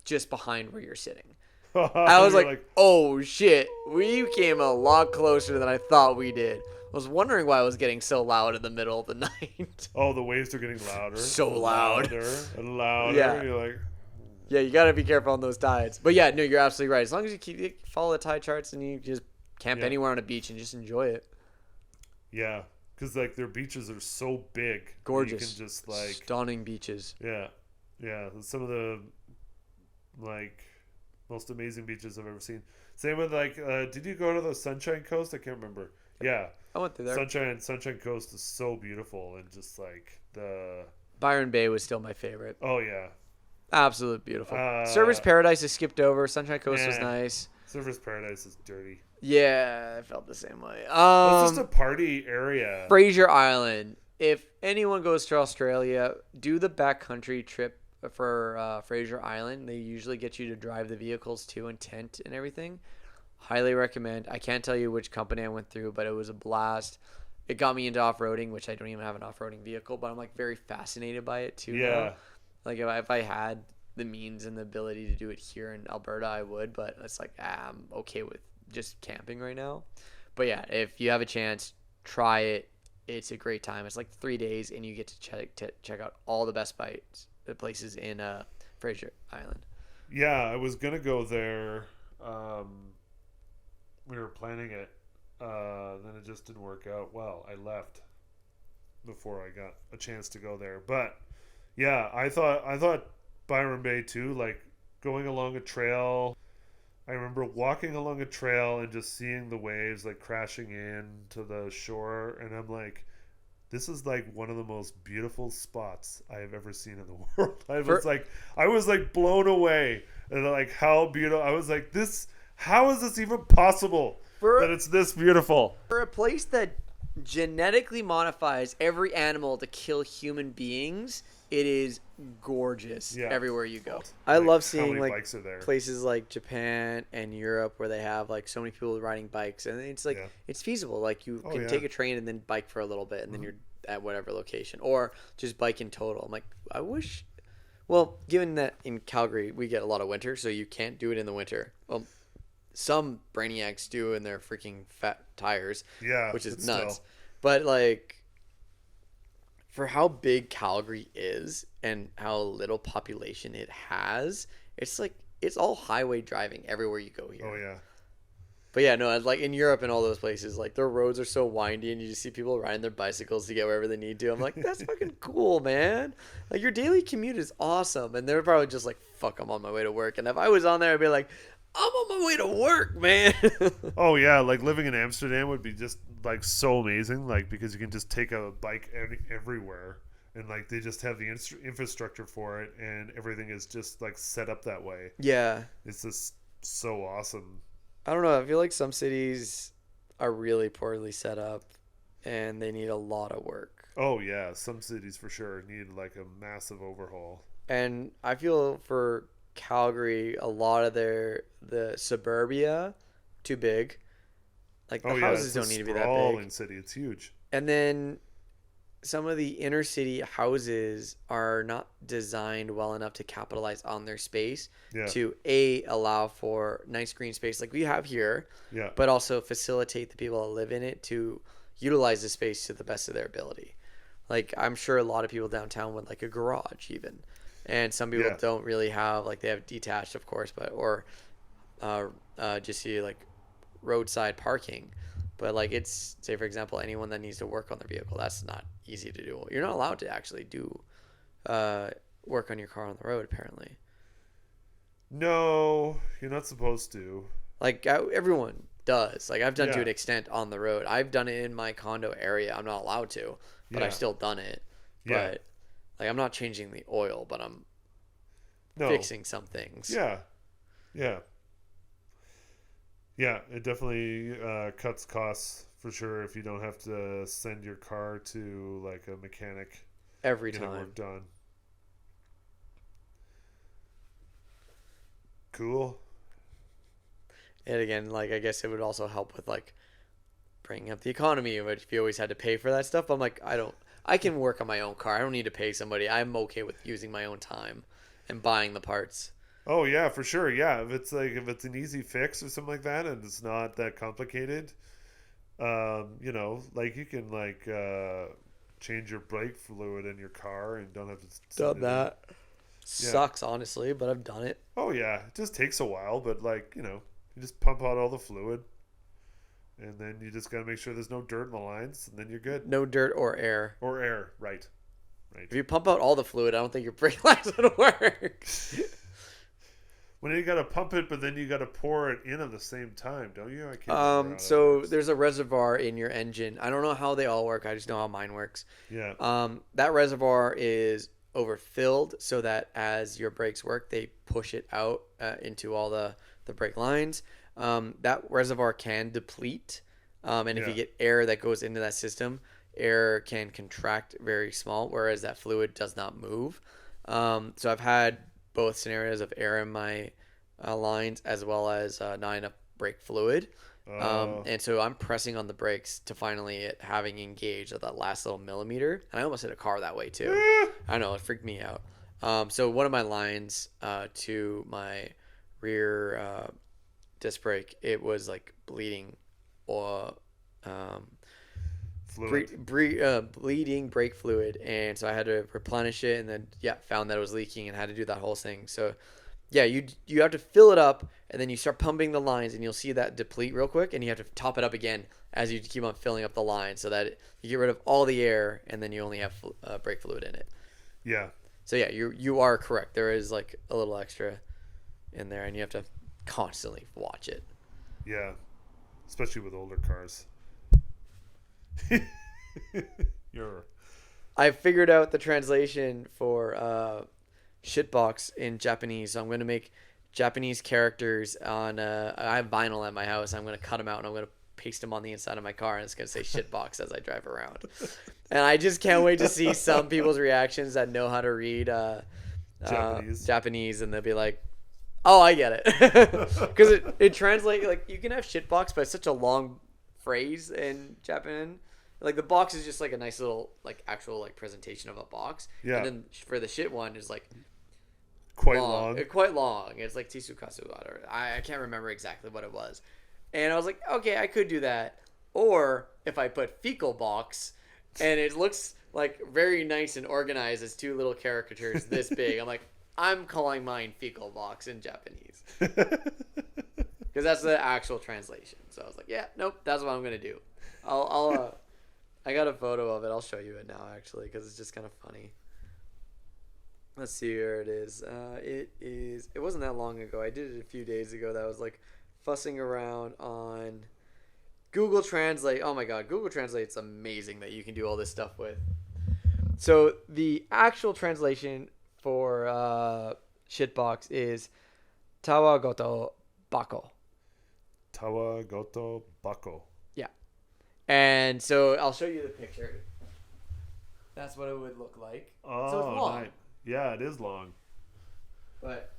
just behind where you're sitting. I was You're like, oh shit, we came a lot closer than I thought we did. I was wondering why it was getting so loud in the middle of the night. oh, the waves are getting louder. So and loud. Louder and louder. Yeah. You're like, Yeah, you got to be careful on those tides. But yeah, no, you're absolutely right. As long as you follow the tide charts and you just camp Yeah. anywhere on a beach and just enjoy it. yeah. Because like their beaches are so big. that Gorgeous. You can just like, Stunning beaches. yeah. Yeah. Some of the like most amazing beaches I've ever seen. Same with like, did you go to the Sunshine Coast? I can't remember. Yeah. I went through there. Sunshine Coast is so beautiful, and just like Byron Bay was still my favorite. Oh yeah. Absolute beautiful. Surfers Paradise is skipped over. Sunshine Coast was eh. nice. Surfers Paradise is dirty. Yeah, I felt the same way. It's just a party area. Fraser Island. If anyone goes to Australia, do the backcountry trip for Fraser Island. They usually get you to drive the vehicles too and tent and everything. Highly recommend. I can't tell you which company I went through, but it was a blast. It got me into off-roading, which I don't even have an off-roading vehicle, but I'm like very fascinated by it too. Yeah. Now. Like if I had the means and the ability to do it here in Alberta, I would, but it's like I'm okay with just camping right now. But yeah, if you have a chance, try it. It's a great time. It's like 3 days, and you get to check out all the best the places in Fraser Island. Yeah, I was gonna go there. We were planning it. Then it just didn't work out. Well, I left before I got a chance to go there. But yeah, I thought Byron Bay too. Like going along a trail. I remember walking along a trail and just seeing the waves like crashing into the shore, and I'm like, this is like one of the most beautiful spots I have ever seen in the world. I was like blown away, and like how beautiful. I was like, how is this even possible that it's this beautiful? For a place that genetically modifies every animal to kill human beings, it is gorgeous everywhere you go. I love seeing like places like Japan and Europe where they have like so many people riding bikes, and it's like it's feasible. Like you can take a train and then bike for a little bit, and then you're at whatever location, or just bike in total. I'm like, I wish. Well, given that in Calgary we get a lot of winter, so you can't do it in the winter. Well, some brainiacs do in their freaking fat tires, which is nuts. Still. But like, for how big Calgary is and how little population it has, it's like it's all highway driving everywhere you go here. Oh yeah. But yeah, no, like in Europe and all those places, like their roads are so windy, and you just see people riding their bicycles to get wherever they need to. I'm like, that's fucking cool, man. Like your daily commute is awesome, and they're probably just like, fuck, I'm on my way to work. And if I was on there, I'd be like, I'm on my way to work, man. Oh yeah, like living in Amsterdam would be just like so amazing, like because you can just take a bike everywhere, and like they just have the infrastructure for it, and everything is just like set up that way. Yeah, it's just so awesome. I don't know. I feel like some cities are really poorly set up, and they need a lot of work. Oh yeah, some cities for sure need like a massive overhaul. And I feel for Calgary, a lot of the suburbia too big. Like the houses don't need to be that big. City, it's huge. And then some of the inner city houses are not designed well enough to capitalize on their space to allow for nice green space like we have here, but also facilitate the people that live in it to utilize the space to the best of their ability. Like I'm sure a lot of people downtown would like a garage even. And some people don't really have, like, they have detached, of course, but or just see like roadside parking. But like it's, say for example, anyone that needs to work on their vehicle, that's not easy to do. You're not allowed to actually do work on your car on the road, apparently. No, you're not supposed to. Like everyone does. Like I've done to an extent on the road. I've done it in my condo area. I'm not allowed to, but I've still done it. But like I'm not changing the oil, but I'm fixing some things. Yeah. It definitely cuts costs for sure if you don't have to send your car to like a mechanic every time. Work done. Cool. And again, like I guess it would also help with like bringing up the economy, if you always had to pay for that stuff. But I'm like, I can work on my own car. I don't need to pay somebody. I'm okay with using my own time and buying the parts. Oh yeah, for sure. Yeah, if it's an easy fix or something like that, and it's not that complicated, like you can like change your brake fluid in your car and don't have to. Done that. Sucks honestly, but I've done it. Oh yeah, it just takes a while, but like you just pump out all the fluid, and then you just gotta make sure there's no dirt in the lines, and then you're good. No dirt or air. Or air, right. If you pump out all the fluid, I don't think your brake lights would work. When you gotta pump it, but then you gotta pour it in at the same time, don't you? I can't remember how that So works. there's a reservoir in your engine. I don't know how they all work. I just know how mine works. Yeah. That reservoir is overfilled so that as your brakes work, they push it out into all the brake lines. That reservoir can deplete. And if you get air that goes into that system, air can contract very small, whereas that fluid does not move. So I've had both scenarios of air in my lines as well as not enough brake fluid. And so I'm pressing on the brakes to finally it having engaged at that last little millimeter. And I almost hit a car that way too. I know, it freaked me out. So one of my lines to my rear disc brake, it was like bleeding or Fluid. bleeding brake fluid, and so I had to replenish it, and then found that it was leaking and had to do that whole thing. So you have to fill it up, and then you start pumping the lines, and you'll see that deplete real quick, and you have to top it up again as you keep on filling up the line, so that you get rid of all the air, and then you only have brake fluid in it. Yeah. So you are correct. There is like a little extra in there, and you have to constantly watch it. Yeah. Especially with older cars. I figured out the translation for shitbox in Japanese. So I'm going to make Japanese characters on. I have vinyl at my house. I'm going to cut them out and I'm going to paste them on the inside of my car, and it's going to say shitbox as I drive around. And I just can't wait to see some people's reactions that know how to read Japanese, and they'll be like, "Oh, I get it," because it translates like you can have shitbox, but it's such a long phrase in Japan. Like the box is just like a nice little like actual like presentation of a box. Yeah. And then for the shit one is like quite long. Quite long. It's like Tisukasu. I can't remember exactly what it was. And I was like, okay, I could do that. Or if I put fecal box and it looks like very nice and organized as two little caricatures this big, I'm like, I'm calling mine fecal box in Japanese. Because that's the actual translation. So I was like, yeah, nope, that's what I'm going to do. I got a photo of it. I'll show you it now, actually, because it's just kind of funny. Let's see where it is. It wasn't that long ago. I did it a few days ago. That was like fussing around on Google Translate. Oh my God, Google Translate's amazing that you can do all this stuff with. So the actual translation for shitbox is Tawagoto Bako. Tawagoto Bako. Yeah. And so I'll show you the picture. That's what it would look like. Oh, so it's long. nice. Yeah, it is long. But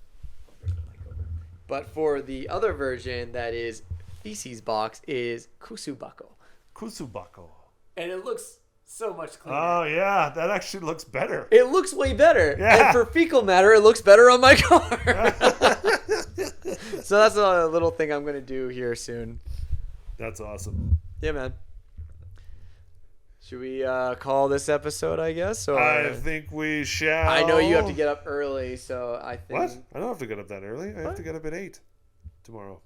for the other version that is feces box is Kusubako. Kusubako. And it looks so much cleaner. Oh, yeah. That actually looks better. It looks way better. Yeah. And for fecal matter, it looks better on my car. So that's a little thing I'm going to do here soon. That's awesome. Yeah, man. Should we call this episode, I guess? Or I think we shall. I know you have to get up early, so I think... What? I don't have to get up that early. I have to get up at 8 tomorrow.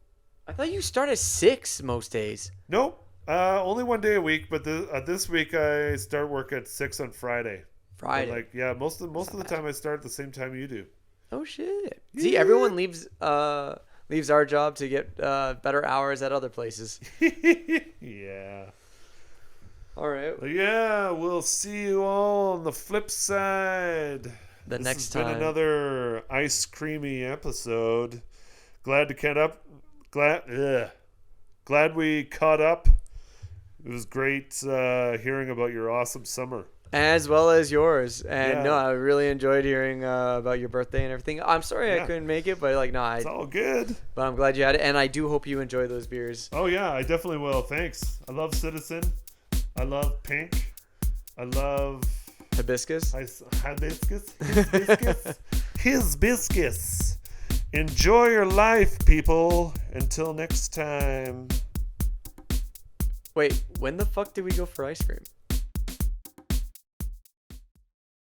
I thought you start at 6 most days. Nope. Only one day a week, but this week I start work at 6 on Friday. Friday. But most of the time I start at the same time you do. Oh, shit. Yeah. See, everyone leaves our job to get better hours at other places. Yeah. All right. Well, yeah, we'll see you all on the flip side. Next This has time. been another ice creamy episode. Glad to catch up. Glad we caught up. It was great hearing about your awesome summer. As well as yours. And Yeah. no, I really enjoyed hearing about your birthday and everything. I'm sorry I couldn't make it, but It's all good. But I'm glad you had it, and I do hope you enjoy those beers. Oh yeah, I definitely will. Thanks. I love Citizen. I love Pink. I love Hibiscus. Hibiscus. His biscuits. Enjoy your life, people. Until next time. Wait, when the fuck did we go for ice cream?